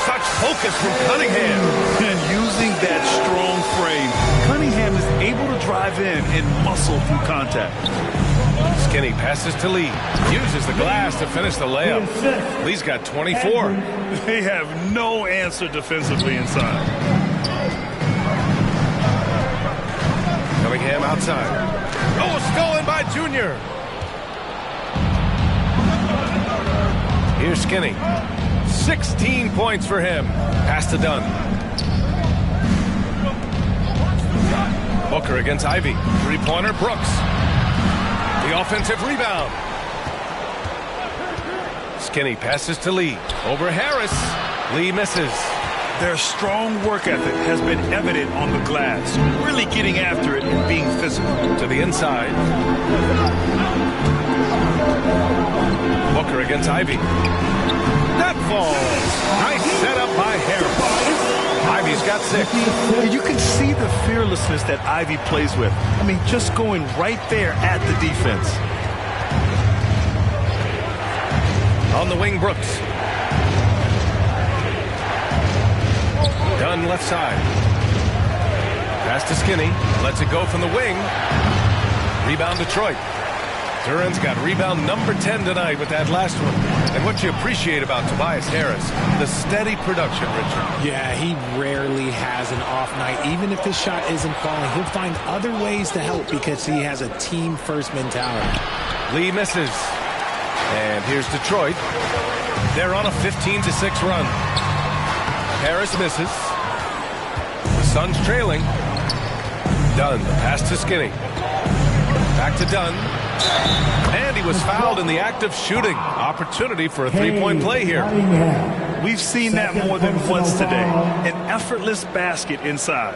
Such focus from Cunningham. And using that strong frame, Cunningham is able to drive in and muscle through contact. Skinny passes to Lee. Uses the glass to finish the layup. Lee's got 24. They have no answer defensively inside. Cunningham outside. Oh, stolen by Junior. Here's Skinny. 16 points for him. Pass to Dunn. Booker against Ivy. 3-pointer, Brooks. The offensive rebound. Skinny passes to Lee. Over Harris. Lee misses. Their strong work ethic has been evident on the glass. Really getting after it and being physical. To the inside. Booker against Ivy. That falls. Nice setup by Harris. Ivy's got 6. You can see the fearlessness that Ivy plays with. I mean, just going right there at the defense. On the wing, Brooks. Dunn left side. Pass to Skinny. Lets it go from the wing. Rebound Detroit. Duran's got rebound number 10 tonight with that last one. And what you appreciate about Tobias Harris, the steady production, Richard. Yeah, he rarely has an off night. Even if his shot isn't falling, he'll find other ways to help because he has a team-first mentality. Lee misses. And here's Detroit. They're on a 15-6 run. Harris misses. The Suns trailing. Dunn, the pass to Skinny. Back to Dunn. And he was fouled in the act of shooting. Opportunity for a 3-point play here. We've seen that more than once today. An effortless basket inside.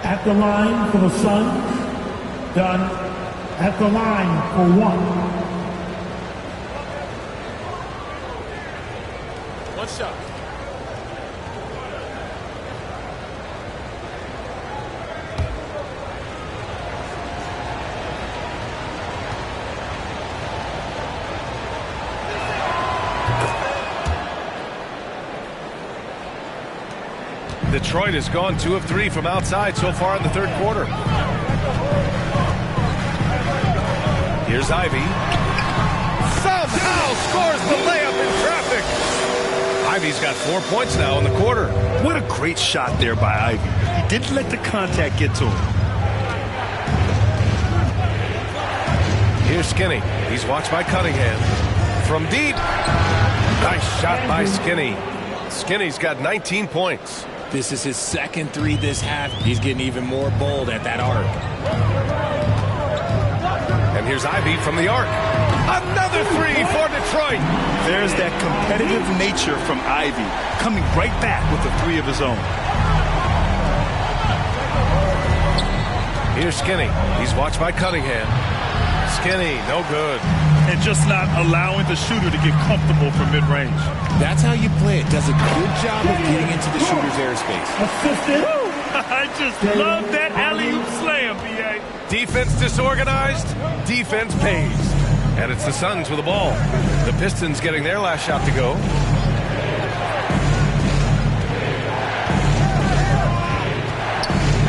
At the line for the Suns, Dunn at the line for 1. What's up? Detroit has gone 2 of 3 from outside so far in the third quarter. Here's Ivy. Somehow scores the layup in traffic. Ivy's got 4 points now in the quarter. What a great shot there by Ivy. He didn't let the contact get to him. Skinny. He's watched by Cunningham. From deep. Nice shot by Skinny. Skinny's got 19 points. This is his second three this half. He's getting even more bold at that arc. And here's Ivey from the arc. Another three for Detroit. There's that competitive nature from Ivey, coming right back with a three of his own. Here's Skinny. He's watched by Cunningham. Skinny, no good. And just not allowing the shooter to get comfortable from mid-range. That's how you play it. Does a good job of getting into the shooter's airspace. I just love that alley-oop slam, B.A. Defense disorganized, defense pays. And it's the Suns with the ball. The Pistons getting their last shot to go.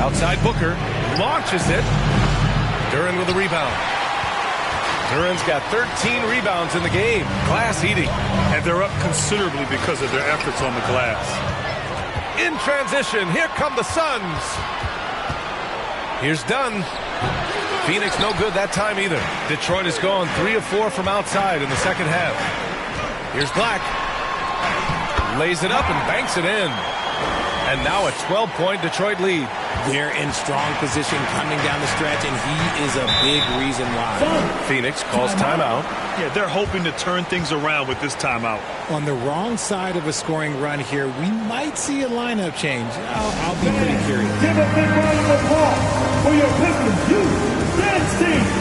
Outside Booker, launches it. Duren with the rebound. Duren's got 13 rebounds in the game. Glass eating. And they're up considerably because of their efforts on the glass. In transition, here come the Suns. Here's Dunn. Phoenix no good that time either. Detroit has gone 3 of 4 from outside in the second half. Here's Black. Lays it up and banks it in. And now a 12-point Detroit lead. They're in strong position coming down the stretch, and he is a big reason why. Phoenix calls timeout. Yeah, they're hoping to turn things around with this timeout. On the wrong side of a scoring run here, we might see a lineup change. I'll be pretty curious. Give a big round of applause for your Pistons Youth Dance Team.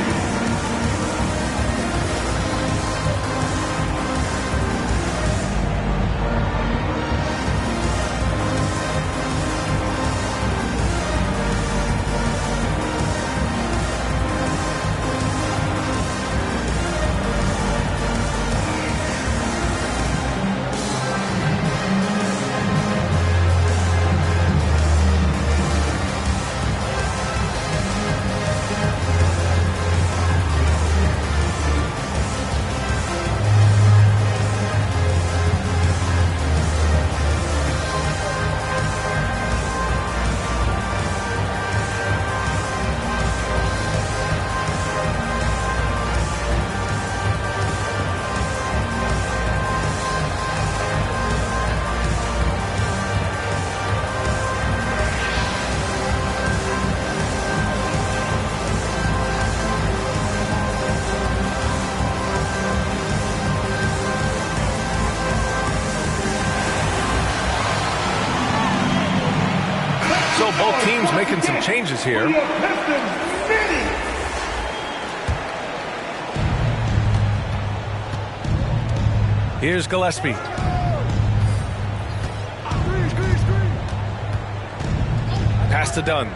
So both teams making some changes here. Here's Gillespie. Pass to Dunn.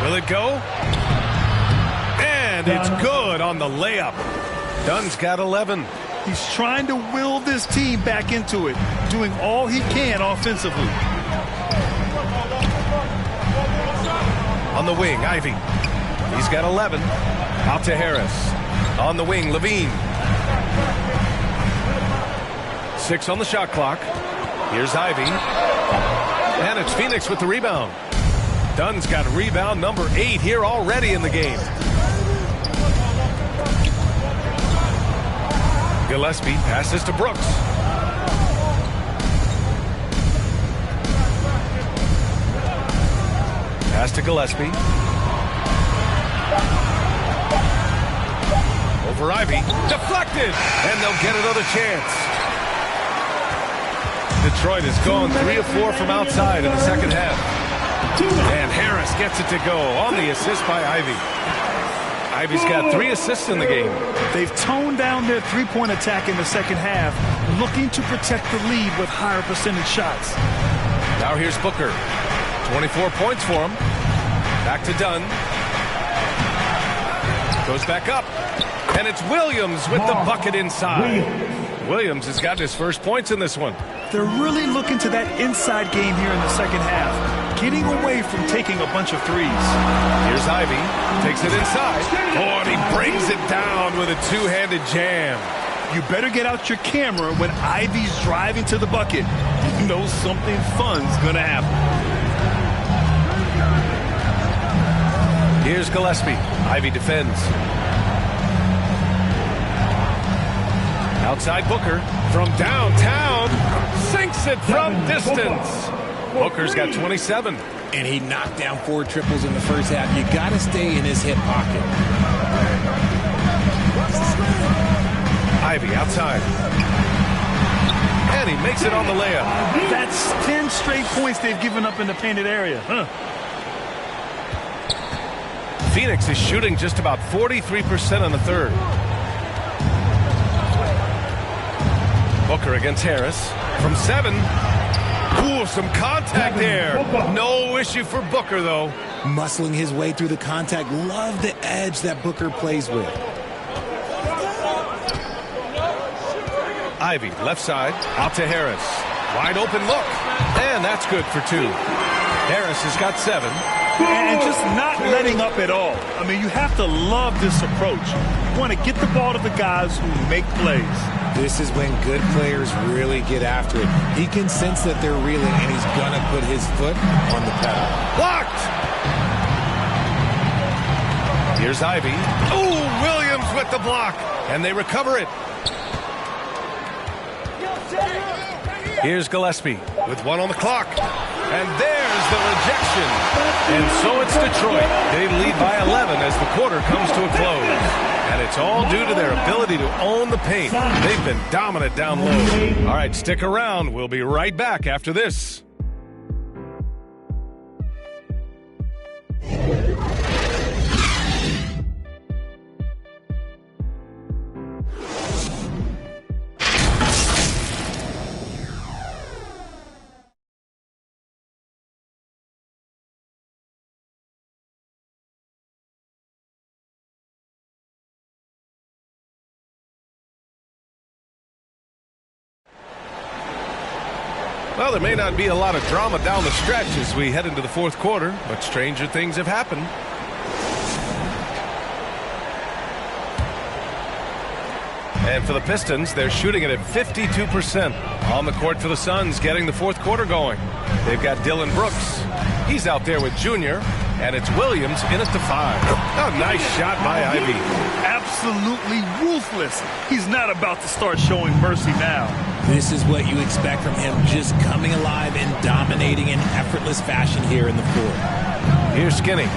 Will it go? And it's good on the layup. Dunn's got 11. He's trying to will this team back into it, doing all he can offensively. On the wing, Ivey. He's got 11. Out to Harris. On the wing, Levine. 6 on the shot clock. Here's Ivey. And it's Phoenix with the rebound. Dunn's got rebound number 8 here already in the game. Gillespie passes to Brooks. Pass to Gillespie. Over Ivey. Deflected! And they'll get another chance. Detroit has gone 3 of 4 from outside in the second half. And Harris gets it to go on the assist by Ivey. Ivey's got 3 assists in the game. They've toned down their three-point attack in the second half, looking to protect the lead with higher percentage shots. Now here's Booker. 24 points for him. Back to Dunn. Goes back up. And it's Williams with the bucket inside. Williams has got his first points in this one. They're really looking to that inside game here in the second half, getting away from taking a bunch of threes. Here's Ivey. Takes it inside. Oh, and he brings it down with a two-handed jam. You better get out your camera when Ivey's driving to the bucket. You know something fun's going to happen. Here's Gillespie. Ivy defends. Outside Booker from downtown. Sinks it from distance. Booker's got 27. And he knocked down 4 triples in the first half. You got to stay in his hip pocket. Ivy outside. And he makes it on the layup. That's 10 straight points they've given up in the painted area. Phoenix is shooting just about 43% in the third. Booker against Harris from 7. Ooh, some contact there. No issue for Booker, though. Muscling his way through the contact. Love the edge that Booker plays with. Ivy, left side, out to Harris. Wide open look. And that's good for 2. Harris has got 7. And just not letting up at all. I mean, you have to love this approach. You want to get the ball to the guys who make plays. This is when good players really get after it. He can sense that they're reeling, and he's going to put his foot on the pedal. Blocked! Here's Ivy. Ooh, Williams with the block. And they recover it. Here's Gillespie with 1 on the clock. And there's the rejection. And so it's Detroit. They lead by 11 as the quarter comes to a close. And it's all due to their ability to own the paint. They've been dominant down low. All right, stick around. We'll be right back after this. Well, there may not be a lot of drama down the stretch as we head into the fourth quarter, but stranger things have happened. And for the Pistons, they're shooting it at 52%. On the court for the Suns, getting the fourth quarter going. They've got Dylan Brooks. He's out there with Junior, and it's Williams in at the 5. Oh, nice shot by Ivy. Absolutely ruthless. He's not about to start showing mercy now. This is what you expect from him, just coming alive and dominating in effortless fashion here in the fourth. Here's Skinny.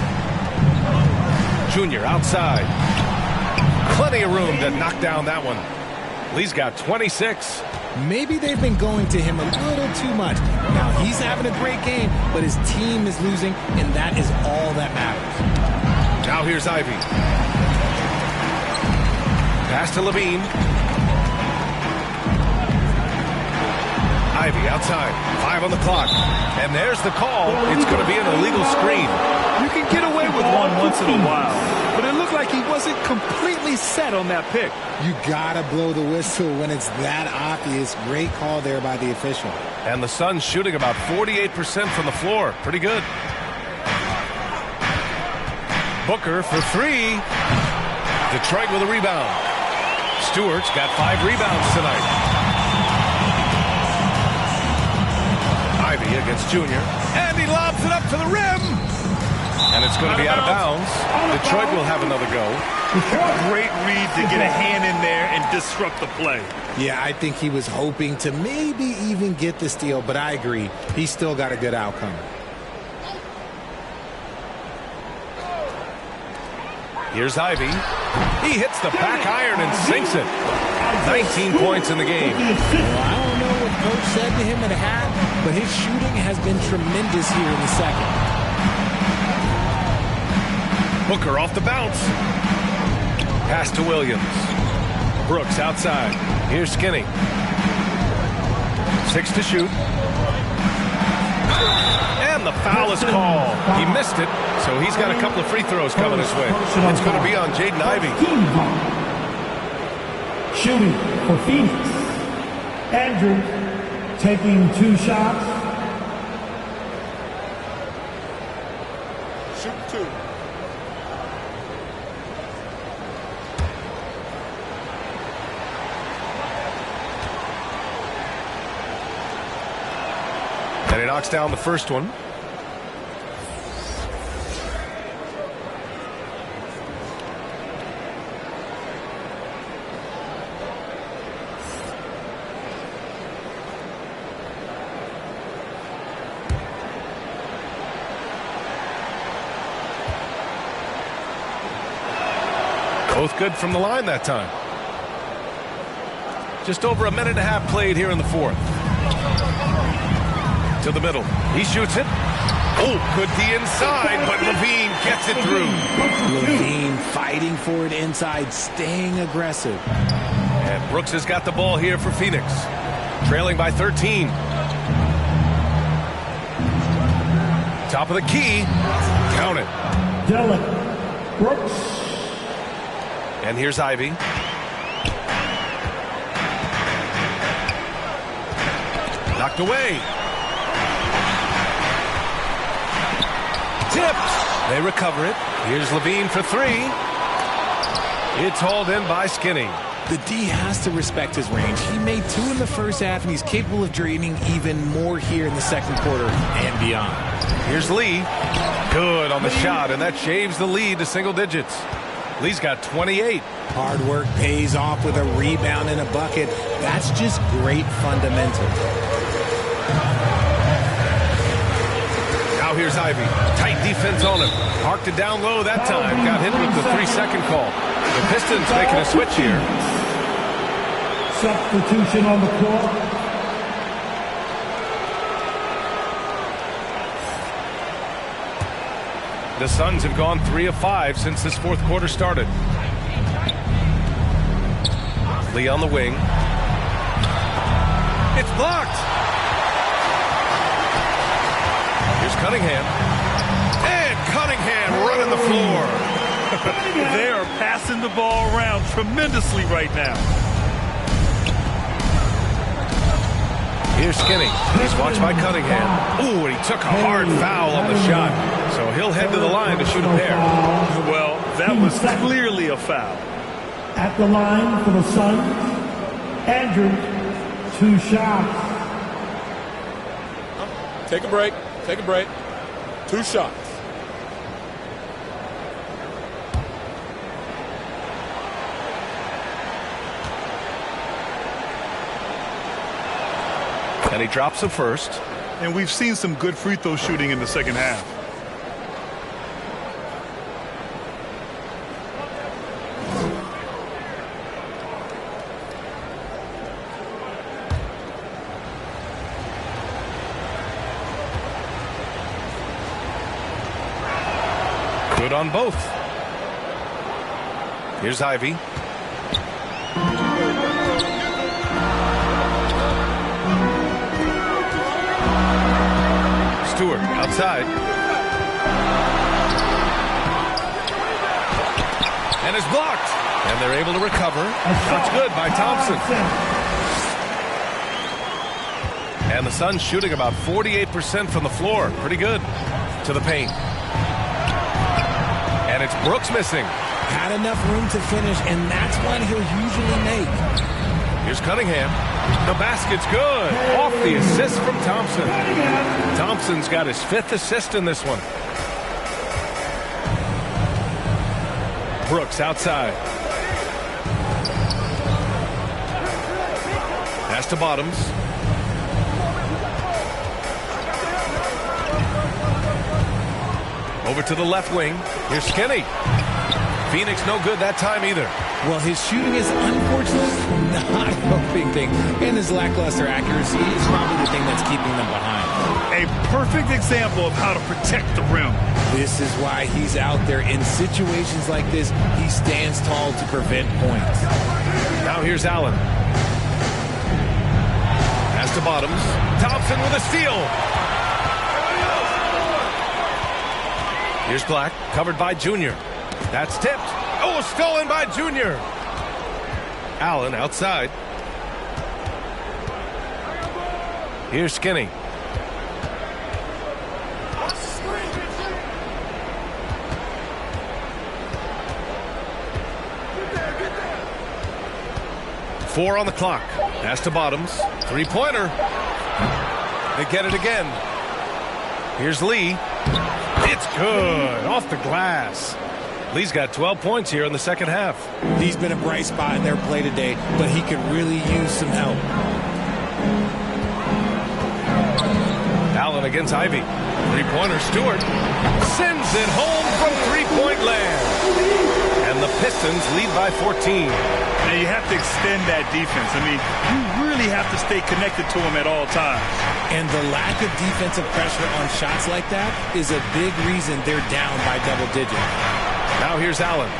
Junior outside. Plenty of room to knock down that one. Lee's got 26. Maybe they've been going to him a little too much. Now, he's having a great game, but his team is losing, and that is all that matters. Now here's Ivy. Pass to Levine. Ivy outside. 5 on the clock. And there's the call. It's going to be an illegal screen. You can get away with one once in a while, but it looked like he wasn't completely set on that pick. You gotta blow the whistle when it's that obvious. Great call there by the official. And the Suns shooting about 48% from the floor. Pretty good. Booker for 3. Detroit with a rebound. Stewart's got 5 rebounds tonight. Ivy against Junior. And he lobs it up to the rim. And it's going to be out of bounds. Detroit will have another go. Great read to get a hand in there and disrupt the play. Yeah, I think he was hoping to maybe even get the steal, but I agree. He still got a good outcome. Here's Ivy. He hits the back iron and sinks it. 19 points in the game. Well, I don't know what Coach said to him at half, but his shooting has been tremendous here in the second. Booker off the bounce. Pass to Williams. Brooks outside. Here's Skinny. 6 to shoot. And the foul is called. He missed it, so he's got a couple of free throws coming his way. It's going to be on Jaden Ivey. Shooting for Phoenix. Andrews taking 2 shots. Shoot 2. And he knocks down the first one. Both good from the line that time. Just over a minute and a half played here in the fourth. To the middle. He shoots it. Oh, could be inside, but LaVine gets it through. LaVine fighting for it inside, staying aggressive. And Brooks has got the ball here for Phoenix. Trailing by 13. Top of the key. Count it. Dillon Brooks. And here's Ivy. Knocked away. Tipped. They recover it. Here's LaVine for three. It's hauled in by Skinny. The D has to respect his range. He made 2 in the first half, and he's capable of draining even more here in the second quarter and beyond. Here's Lee. Good on the shot, and that shaves the lead to single digits. Lee's got 28. Hard work pays off with a rebound and a bucket. That's just great fundamentals. Now here's Ivy. Tight defense on him. Parked it down low that time. Got hit with the 3-second call. The Pistons making a switch here. Substitution on the court. The Suns have gone 3 of 5 since this fourth quarter started. Lee on the wing. It's blocked. Here's Cunningham. And Cunningham running the floor. They are passing the ball around tremendously right now. Here's Skinny. He's watched by Cunningham. Ooh, and he took a hard foul on the shot. So he'll head to the line to shoot a pair. Well, that was clearly a foul. At the line for the Suns, Andrews, 2 shots. Take a break. Take a break. 2 shots. And he drops the first. And we've seen some good free throw shooting in the second half. Good on both. Here's Ivy. Stewart outside. And is blocked. And they're able to recover. That's good by Thompson. And the Suns shooting about 48% from the floor. Pretty good. To the paint. And it's Brooks missing. Had enough room to finish, and that's one he'll usually make. Here's Cunningham. The basket's good. Off the assist from Thompson. Thompson's got his 5th assist in this one. Brooks outside. Pass to Bottoms. Over to the left wing. Here's Skinny. Phoenix no good that time either. Well, his shooting is unfortunately not helping things, and his lackluster accuracy is probably the thing that's keeping them behind. A perfect example of how to protect the rim. This is why he's out there. In situations like this, he stands tall to prevent points. Now here's Allen. Pass to Bottoms. Thompson with a steal. Here's Black, covered by Junior. That's tipped. Oh, stolen by Junior. Allen outside. Here's Skinny. Four on the clock. Pass to Bottoms. Three-pointer. They get it again. Here's Lee. It's good. Off the glass. Lee's got 12 points here in the second half. He's been a bright spot in their play today, but he could really use some help. Allen against Ivy. Three-pointer. Stewart sends it home from three-point land. And the Pistons lead by 14. Now you have to extend that defense. I mean, you really have to stay connected to them at all times. And the lack of defensive pressure on shots like that is a big reason they're down by double digits. Now here's Allen.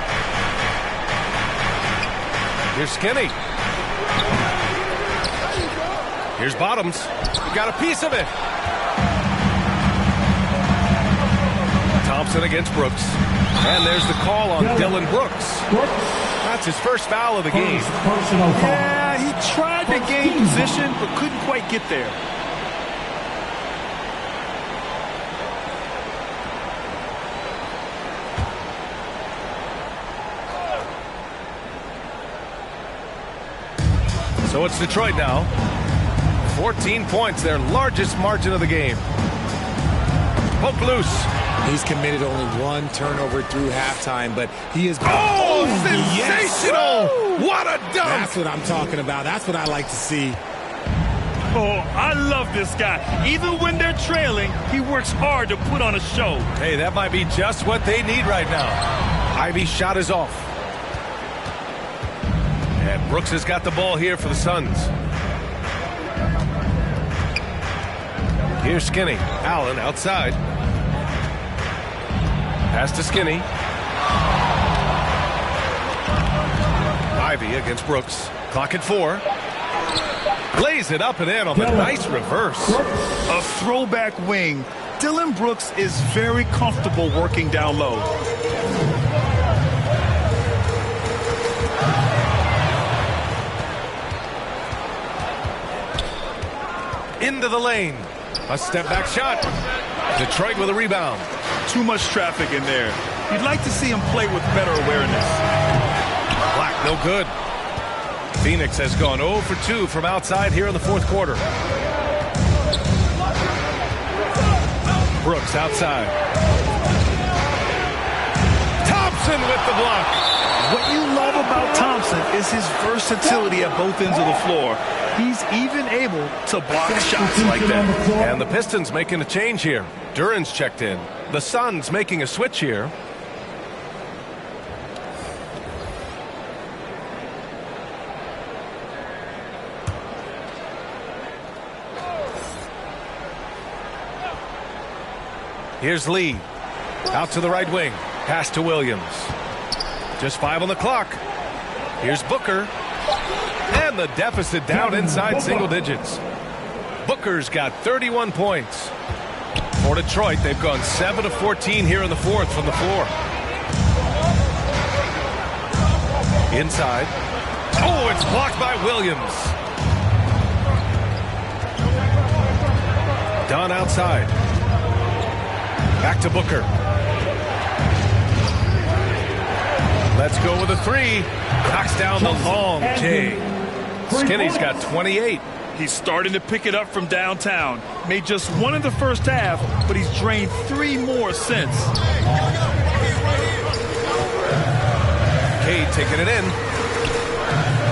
Here's Skinny. Here's Bottoms. He got a piece of it. Thompson against Brooks. And there's the call on Dylan Brooks. That's his first foul of the game. Yeah, he tried to gain position, but couldn't quite get there. So it's Detroit now. 14 points, their largest margin of the game. Poke loose. He's committed only one turnover through halftime, but he is... Oh, sensational! Yes. What a dunk! That's what I'm talking about. That's what I like to see. Oh, I love this guy. Even when they're trailing, he works hard to put on a show. Hey, that might be just what they need right now. Ivy's shot is off. And Brooks has got the ball here for the Suns. Here's Skinny. Allen outside. Pass to Skinny. Ivy against Brooks. Clock at 4. Lays it up and in on the nice reverse. A throwback wing. Dylan Brooks is very comfortable working down low. Into the lane. A step back shot. Detroit with a rebound. Too much traffic in there. You'd like to see him play with better awareness. Black, no good. Phoenix has gone 0 for 2 from outside here in the fourth quarter. Brooks outside. Thompson with the block. What you love about Thompson is his versatility at both ends of the floor. He's even able to block shots like that. And the Pistons making a change here. Duran's checked in. The Suns making a switch here. Here's Lee. Out to the right wing. Pass to Williams. Just 5 on the clock. Here's Booker. And the deficit down inside single digits. Booker's got 31 points. For Detroit, they've gone 7 of 14 here in the fourth from the floor. Inside. Oh, it's blocked by Williams. Dunn outside. Back to Booker. Let's go with a 3. Knocks down the long J. Skinny's got 28. He's starting to pick it up from downtown. Made just 1 in the first half, but he's drained 3 more since. Cade taking it in.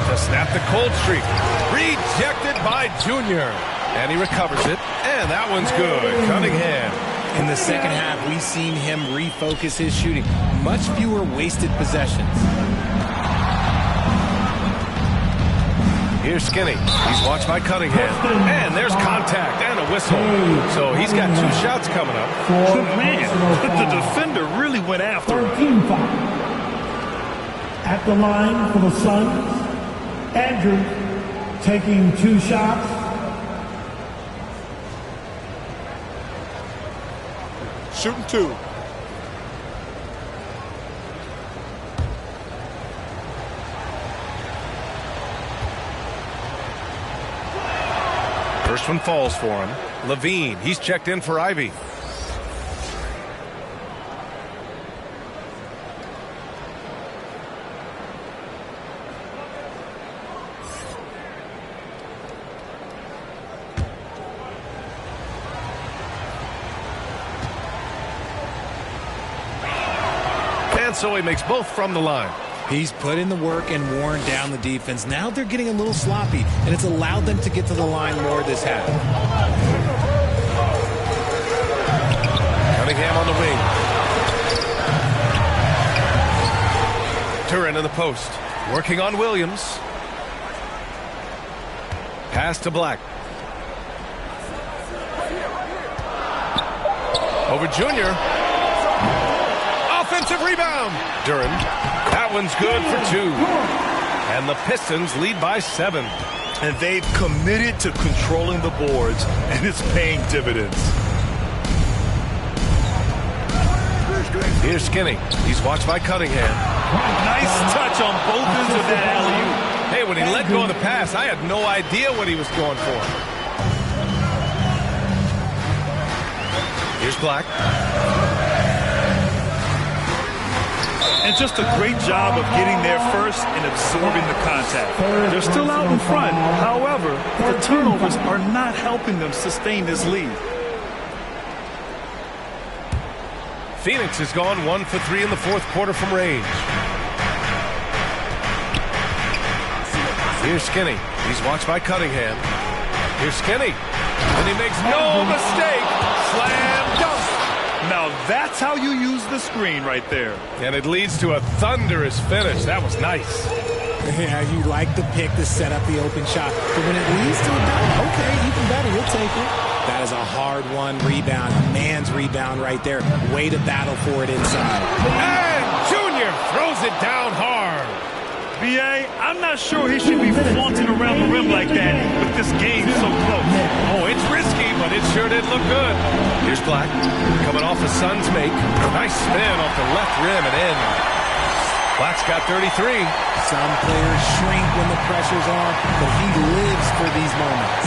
To snap the cold streak. Rejected by Junior. And he recovers it. And that one's good. Cunningham. In the second half, we've seen him refocus his shooting. Much fewer wasted possessions. Here's Skinny. He's watched by Cunningham. And there's contact and a whistle. So he's got 2 shots coming up. Man, the defender really went after him. 13 foul. At the line for the Suns, Andrew taking 2 shots. Shooting 2. First one falls for him. Levine, he's checked in for Ivy. And so he makes both from the line. He's put in the work and worn down the defense. Now they're getting a little sloppy, and it's allowed them to get to the line more this half. Cunningham on the wing. Turin Duren in the post. Working on Williams. Pass to Black. Over Junior. Offensive rebound. Duren. That one's good for 2. And the Pistons lead by 7. And they've committed to controlling the boards, and it's paying dividends. Here's Skinny. He's watched by Cunningham. Nice touch on both ends of that alley-oop. Hey, when he let go of the pass, I had no idea what he was going for. Here's Black. And just a great job of getting there first and absorbing the contact. They're still out in front. However, the turnovers are not helping them sustain this lead. Phoenix has gone 1 for 3 in the fourth quarter from range. Here's Skinny. He's watched by Cunningham. Here's Skinny. And he makes no mistake. Slam dunk. Now that's how you use the screen right there. And it leads to a thunderous finish. That was nice. Yeah, you like the pick to set up the open shot. But when it leads to a dunk, okay, even better, you'll take it. That is a hard-won rebound, a man's rebound right there. Way to battle for it inside. And Junior throws it down hard. B.A., I'm not sure he should be flaunting around the rim like that, but this game's so close. Oh, it's risky, but it sure did look good. Here's Black, coming off a Suns make. Nice spin off the left rim and in. Black's got 33. Some players shrink when the pressure's on, but he lives for these moments.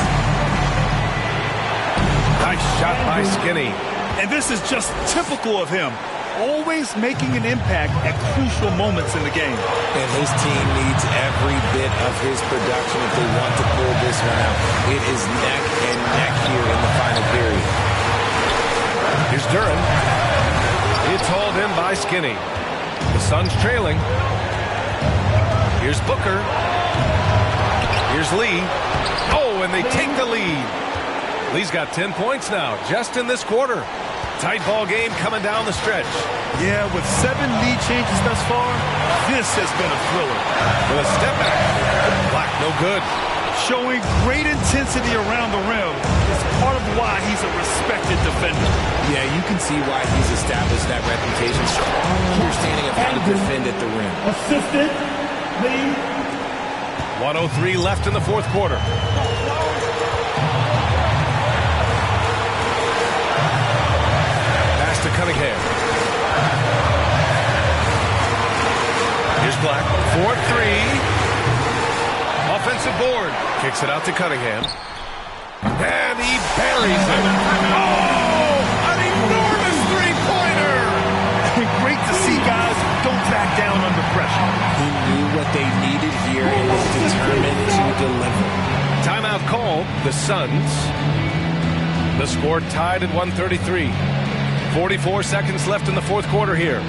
Nice shot by Skinny. And this is just typical of him. Always making an impact at crucial moments in the game. And his team needs every bit of his production if they want to pull this one out. It is neck and neck here in the final period. Here's Duren. It's hauled in by Skinny. The Suns trailing. Here's Booker. Here's Lee. Oh, and they take the lead. Lee's got 10 points now, just in this quarter. Tight ball game coming down the stretch. Yeah, with 7 lead changes thus far, this has been a thriller. With a step back. Black, no good. Showing great intensity around the rim is part of why he's a respected defender. Yeah, you can see why he's established that reputation. Strong understanding of how to defend at the rim. Assistant, Lee. 1:03 left in the fourth quarter. To Cunningham. Here's Black. 4-3. Offensive board. Kicks it out to Cunningham. And he buries it. Oh! An enormous three-pointer! Great to see guys don't back down under pressure. He knew what they needed here and was determined to deliver. Timeout called. The Suns. The score tied at 133. 44 seconds left in the fourth quarter here.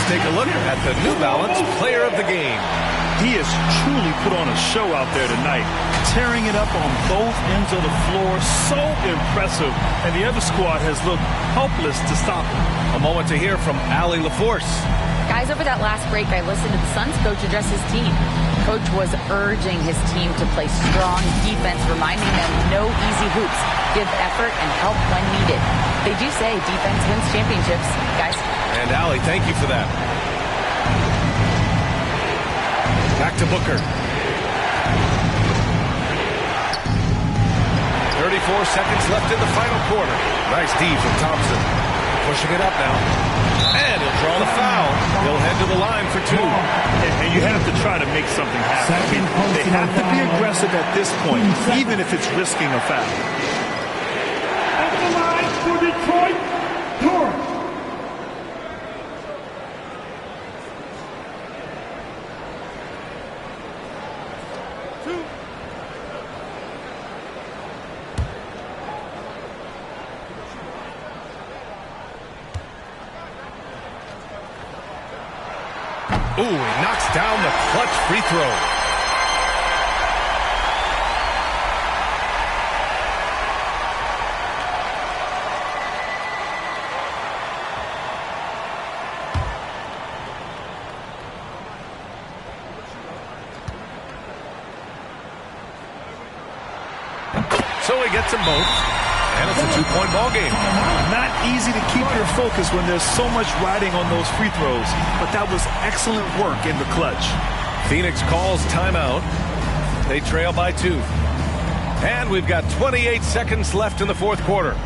Take a look at the New Balance Player of the Game. He has truly put on a show out there tonight, tearing it up on both ends of the floor. So impressive, and the other squad has looked helpless to stop him. A moment to hear from Allie LaForce. Guys, Guys, over that last break, I listened to the Suns coach address his team. Coach was urging his team to play strong defense, reminding them no easy hoops, give effort, and help when needed. They do say defense wins championships, guys. And Allie, thank you for that. Back to Booker. 34 seconds left in the final quarter. Nice D from Thompson. Pushing it up now. And he'll draw the foul. He'll head to the line for 2. And you have to try to make something happen. They have to be aggressive at this point, even if it's risking a foul. At the line for Detroit, Torrance. Ooh, he knocks down the clutch free throw. So he gets them both, and it's a 2-point ball game. Not easy to keep your focus when there's so much riding on those free throws, but that was excellent work in the clutch. Phoenix calls timeout. They trail by 2. And we've got 28 seconds left in the fourth quarter.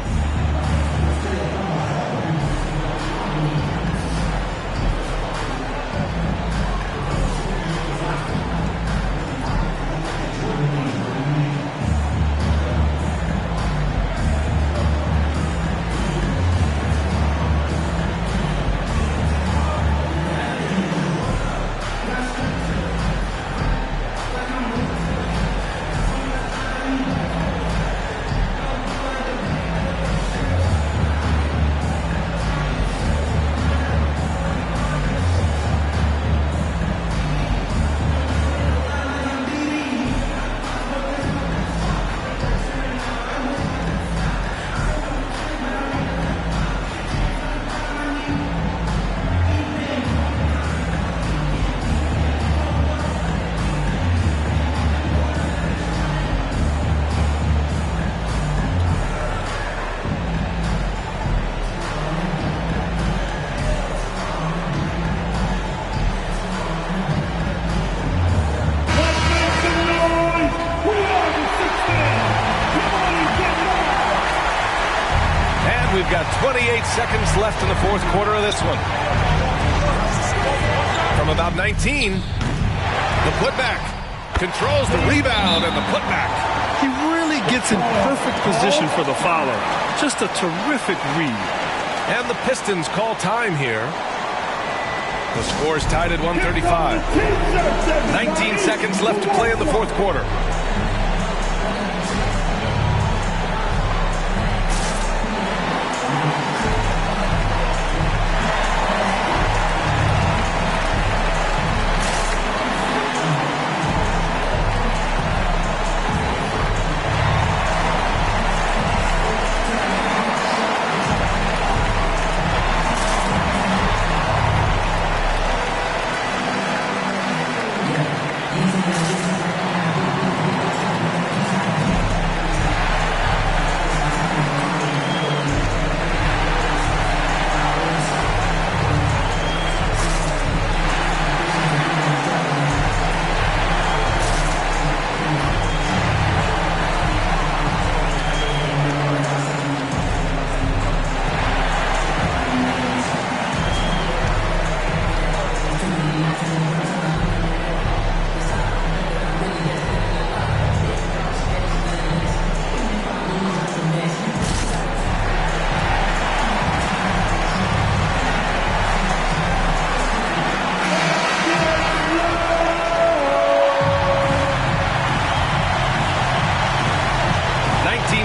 We've got 28 seconds left in the fourth quarter of this one. From about 19, the putback. Controls the rebound and the putback. He really gets in perfect position for the follow. Just a terrific read. And the Pistons call time here. The score is tied at 135. 19 seconds left to play in the fourth quarter.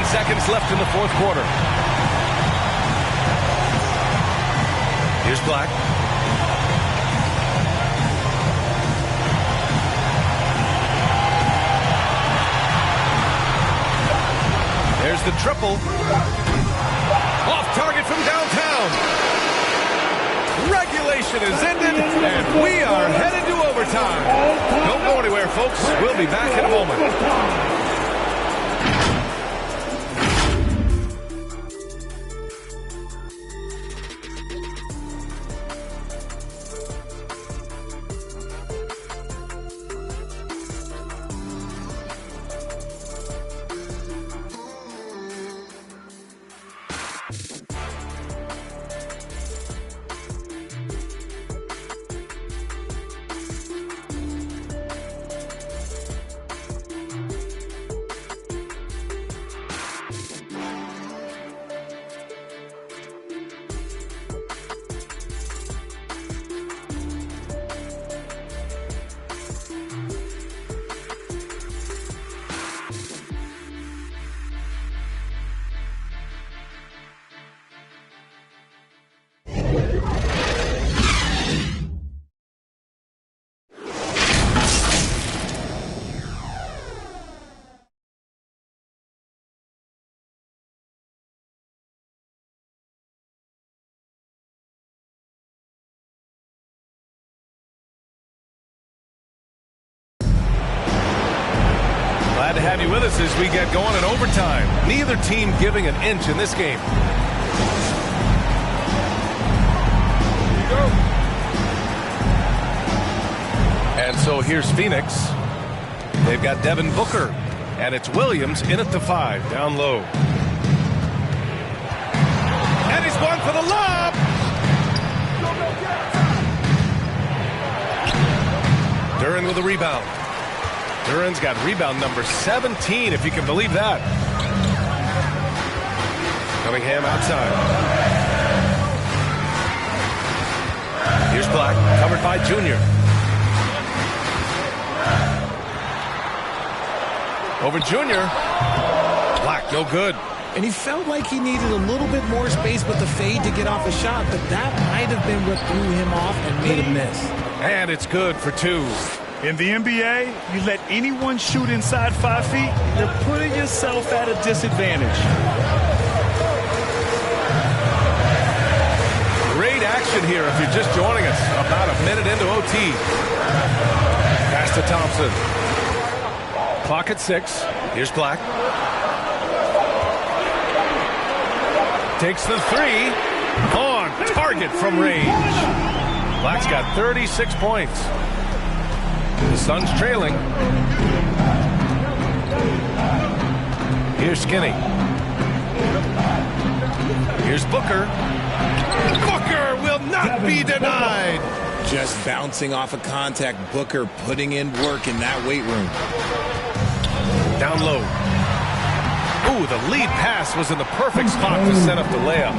Seconds left in the fourth quarter. Here's Black. There's the triple. Off target from downtown. Regulation is ended, and we are headed to overtime. Don't go anywhere, folks. We'll be back in a moment. Glad to have you with us as we get going in overtime. Neither team giving an inch in this game. Here you go. And so here's Phoenix. They've got Devin Booker. And it's Williams in at the 5, down low. And he's going for the lob. Duren with a rebound. Duren's got rebound number 17, if you can believe that. Cunningham outside. Here's Black, covered by Junior. Over Junior. Black, no good. And he felt like he needed a little bit more space with the fade to get off a shot, but that might have been what threw him off and made him miss. And it's good for 2. In the NBA, you let anyone shoot inside 5 feet, you're putting yourself at a disadvantage. Great action here if you're just joining us. About a minute into OT. Pass to Thompson. Clock at 6. Here's Black. Takes the 3. On target from range. Black's got 36 points. The Suns trailing. Here's Skinny. Here's Booker. Booker will not be denied. Just bouncing off of contact. Booker putting in work in that weight room. Down low. Ooh, the lead pass was in the perfect spot to set up the layup.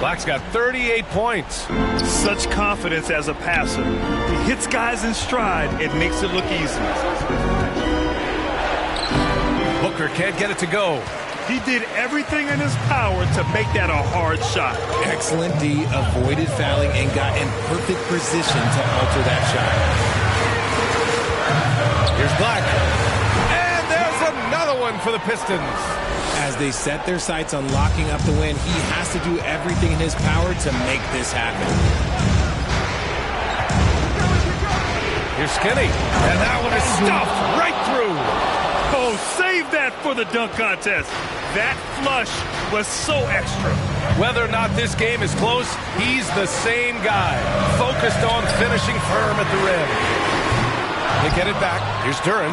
Black's got 38 points. Such confidence as a passer. He hits guys in stride and makes it look easy. Booker can't get it to go. He did everything in his power to make that a hard shot. Excellent D, avoided fouling and got in perfect position to alter that shot. Here's Black. And there's another one for the Pistons. As they set their sights on locking up the win, he has to do everything in his power to make this happen. Here's Skinny. And that one is stuffed right through. Oh, save that for the dunk contest. That flush was so extra. Whether or not this game is close, he's the same guy. Focused on finishing firm at the rim. They get it back. Here's Duren.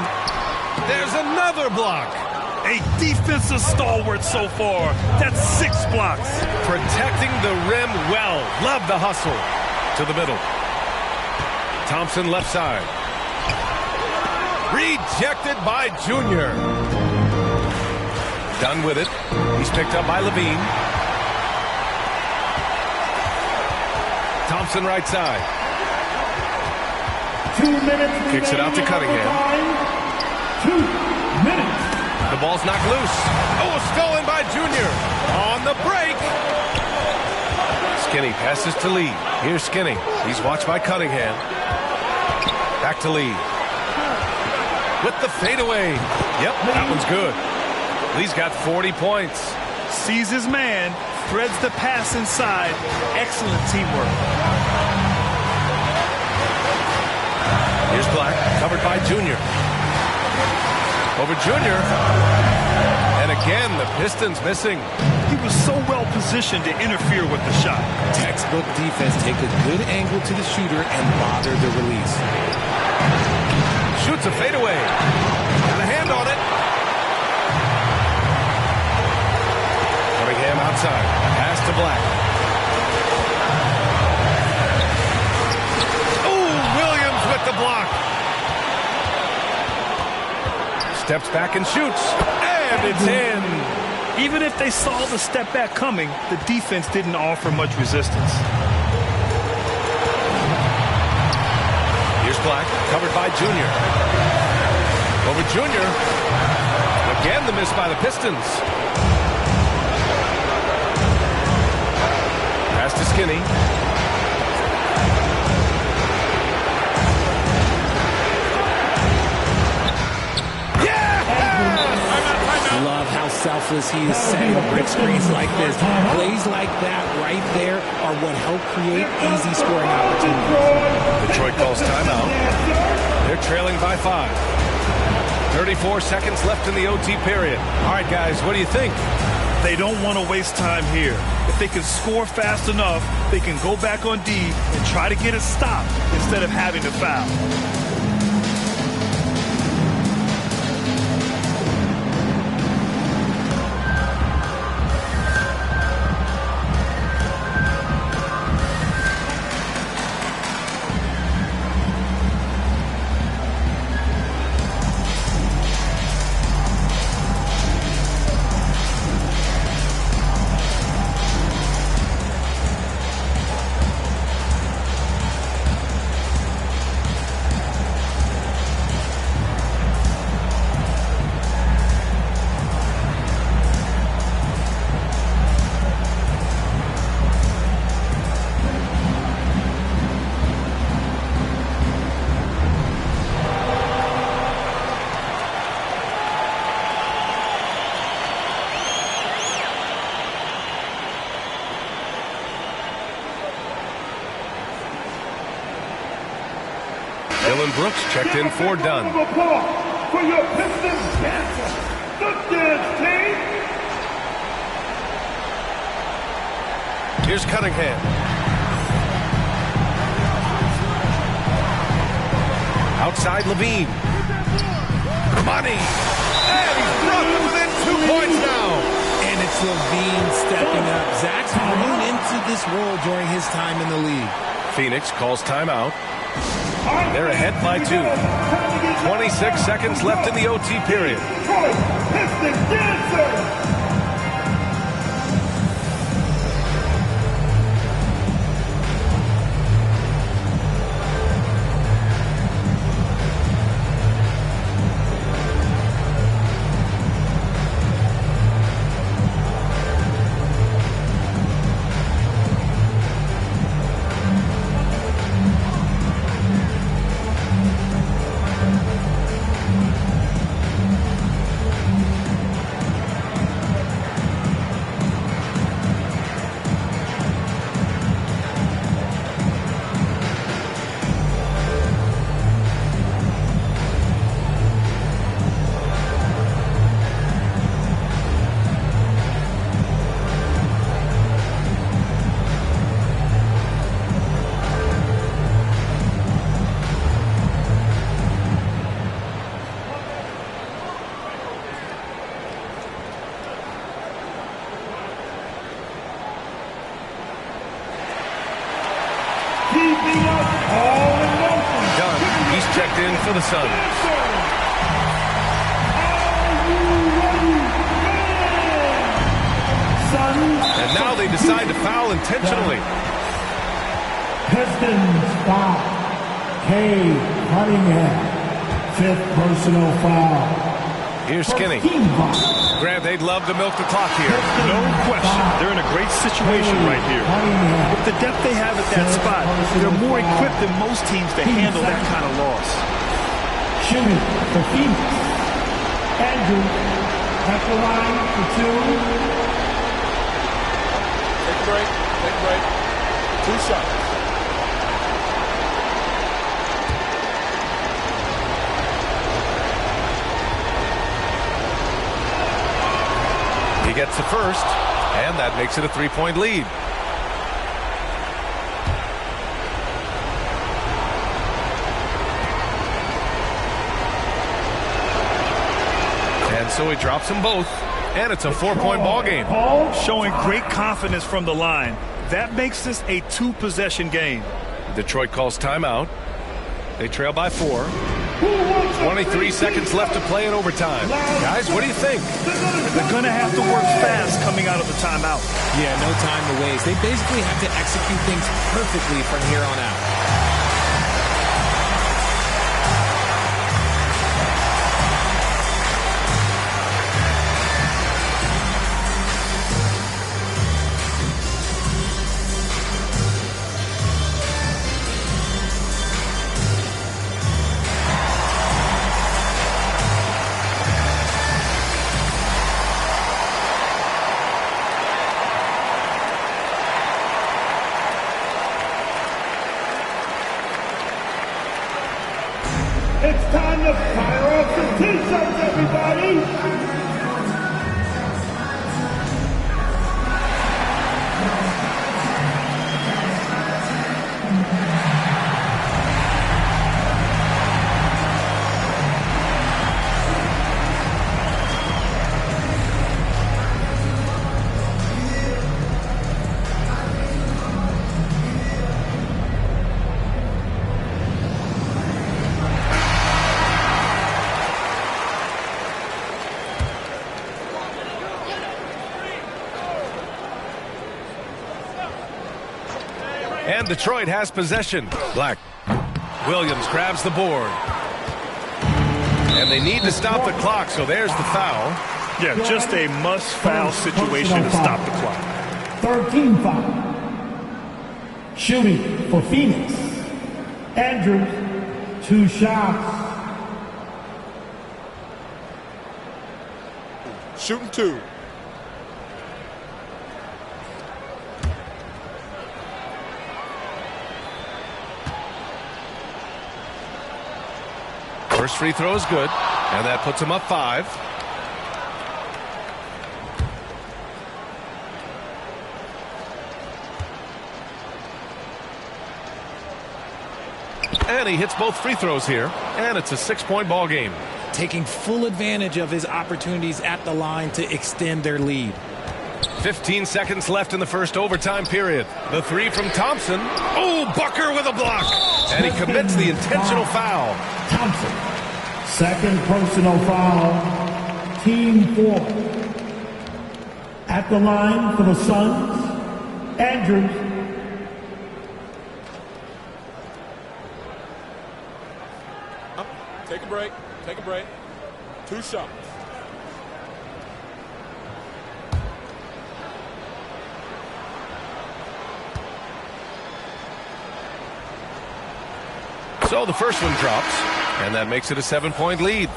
There's another block. A defensive stalwart so far. That's 6 blocks. Protecting the rim well. Love the hustle. To the middle. Thompson left side. Rejected by Junior. Done with it. He's picked up by Levine. Thompson right side. 2 minutes. Kicks it out to Cunningham. 2 minutes. The ball's knocked loose. Oh, stolen by Junior. On the break. Skinny passes to Lee. Here's Skinny. He's watched by Cunningham. Back to Lee. With the fadeaway. Yep, that one's good. Lee's got 40 points. Sees his man. Threads the pass inside. Excellent teamwork. Here's Black, covered by Junior. Over Junior. And again, the Pistons missing. He was so well positioned to interfere with the shot. Textbook defense. Take a good angle to the shooter and bother the release. Shoots a fadeaway. Got a hand on it. Cunningham outside. Pass to Black. Oh, Williams with the block. Steps back and shoots. And it's in. Even if they saw the step back coming, the defense didn't offer much resistance. Here's Black, covered by Junior. Over Junior. Again, the miss by the Pistons. Pass to Skinny. Love how selfless he is setting brick screens like this. Plays like that right there are what help create easy scoring opportunities. Detroit calls timeout. They're trailing by 5. 34 seconds left in the OT period. All right, guys, what do you think? They don't want to waste time here. If they can score fast enough, they can go back on D and try to get it stopped instead of having to foul. Dylan Brooks checked in for Dunn. For your Pistons dancer, the dance team. Here's Cunningham. Outside Levine. Money. And he's brought them within 2 points now. And it's Levine stepping up. Zach's grown into this role during his time in the league. Phoenix calls timeout. They're ahead by 2. 26 seconds left in the OT period. Detroit Pistons dancer. Dunn, he's checked in for the Suns. And now they decide to foul intentionally. Pistons foul. Cade Cunningham. 5th personal foul. Here's Skinny. Grant, they'd love to milk the clock here. No question. They're in a great situation right here. With the depth they have at that spot, they're more equipped than most teams to handle that kind of loss. Shooting for Phoenix. Andrew at the line for 2. Take a break. Take a break. 2 shots. gets the first, and that makes it a 3-point lead. And so he drops them both, and it's a 4-point ball game. Showing great confidence from the line. That makes this a 2-possession game. Detroit calls timeout. They trail by 4. 23 seconds left to play in overtime. Guys, what do you think? They're going to have to work fast coming out of the timeout. Yeah, no time to waste. They basically have to execute things perfectly from here on out. It's time to fire up some T-shirts, everybody! And Detroit has possession. Black. Williams grabs the board. And they need to stop the clock, so there's the foul. Yeah, just a must-foul situation to stop the clock. 13 foul. Shooting for Phoenix. Andrews, 2 shots. Shooting 2. First free throw is good, and that puts him up 5. And he hits both free throws here, and it's a 6-point ball game. Taking full advantage of his opportunities at the line to extend their lead. 15 seconds left in the first overtime period. The 3 from Thompson. Oh, Bucker with a block. And he commits the intentional foul. Thompson, second personal foul, team 4. At the line for the Suns, Andrews. Take a break. Take a break. 2 shots. So the first one drops, and that makes it a 7-point lead.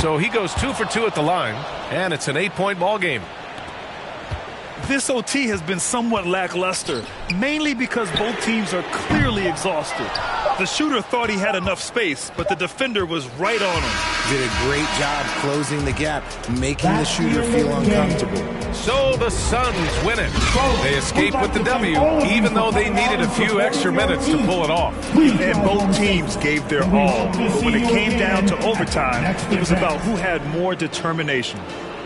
So he goes 2 for 2 at the line, and it's an 8-point ball game. This OT has been somewhat lackluster, mainly because both teams are clearly exhausted. The shooter thought he had enough space, but the defender was right on him. Did a great job closing the gap, making the shooter feel uncomfortable. So the Suns win it. They escape with the W, even though they needed a few extra minutes to pull it off. And both teams gave their all. But when it came down to overtime, it was about who had more determination.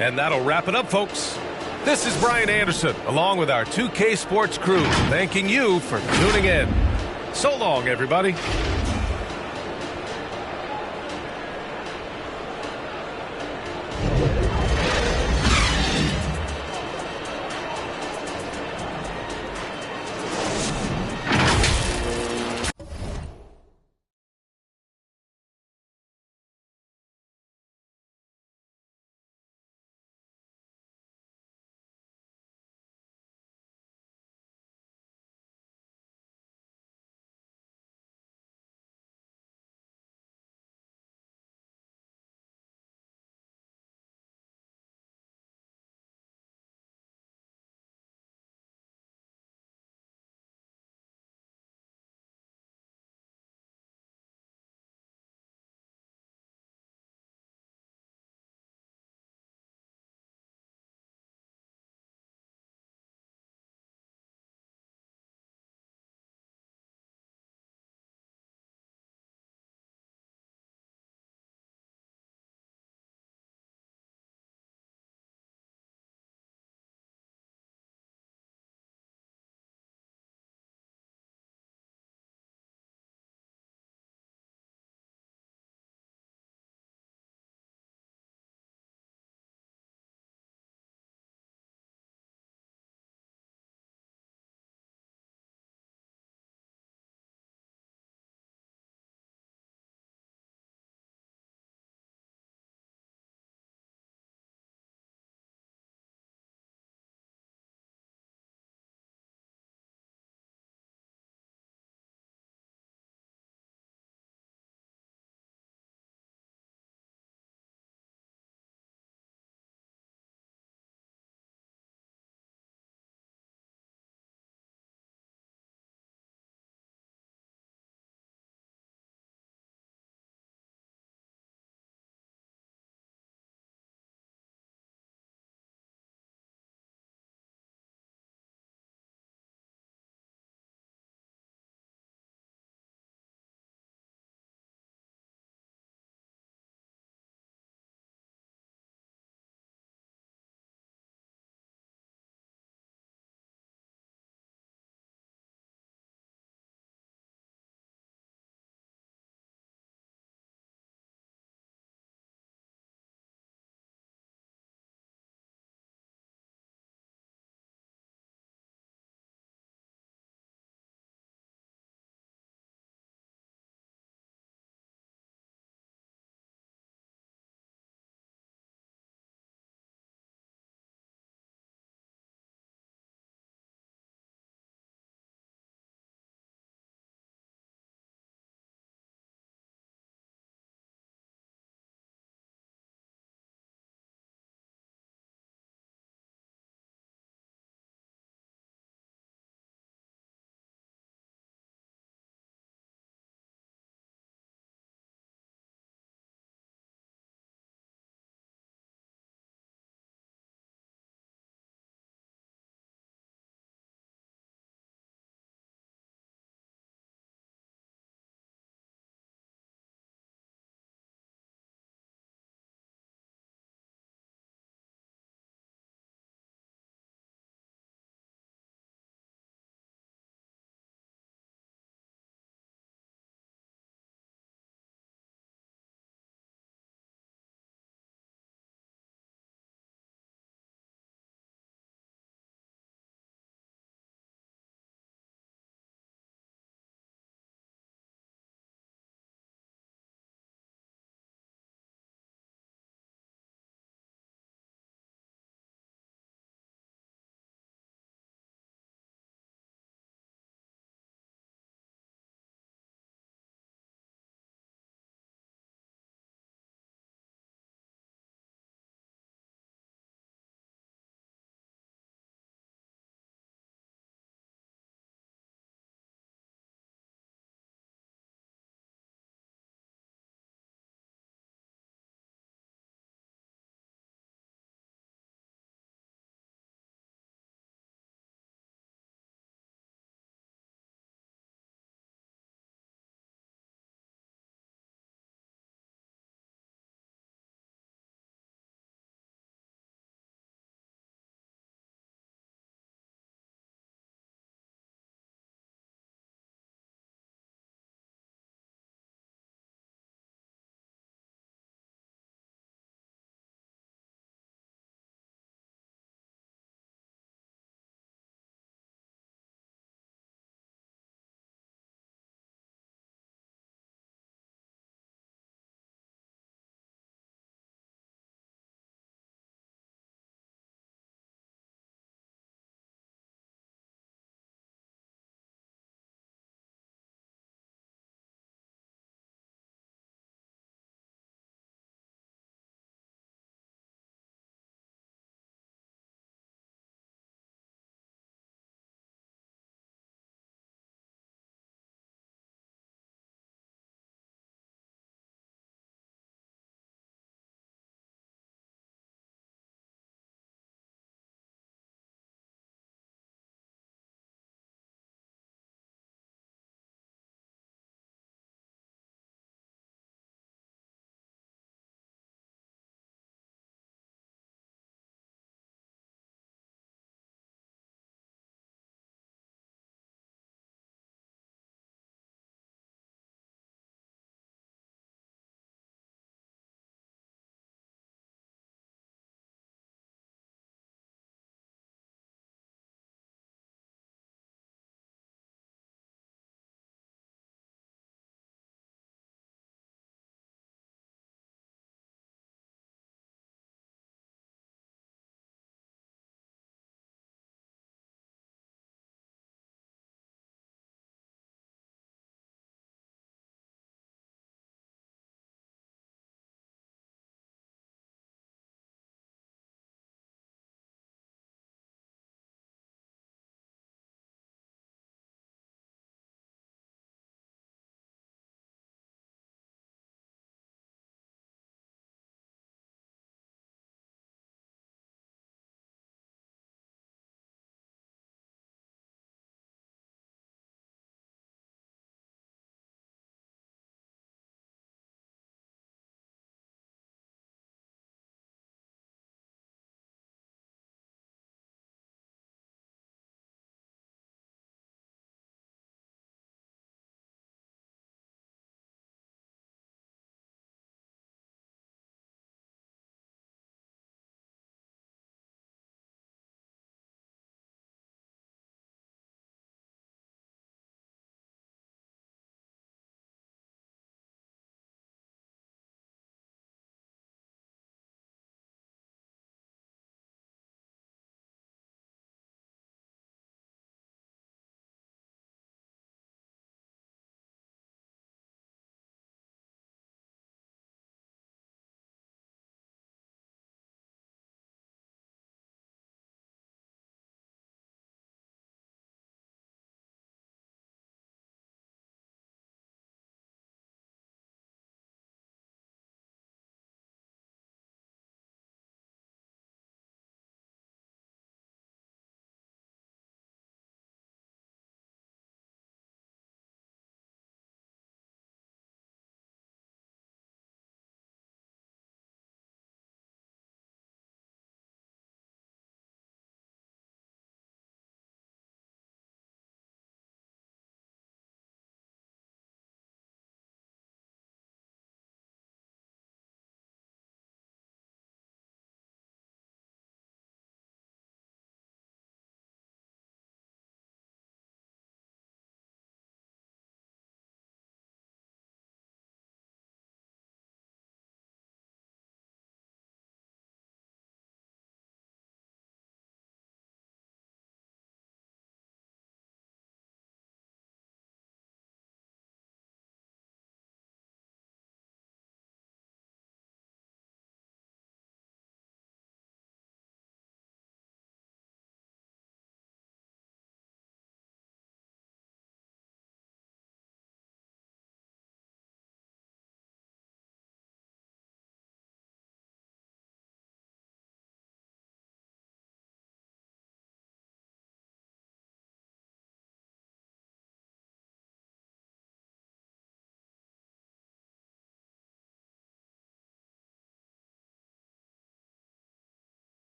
And that'll wrap it up, folks. This is Brian Anderson, along with our 2K Sports crew, thanking you for tuning in. So long, everybody.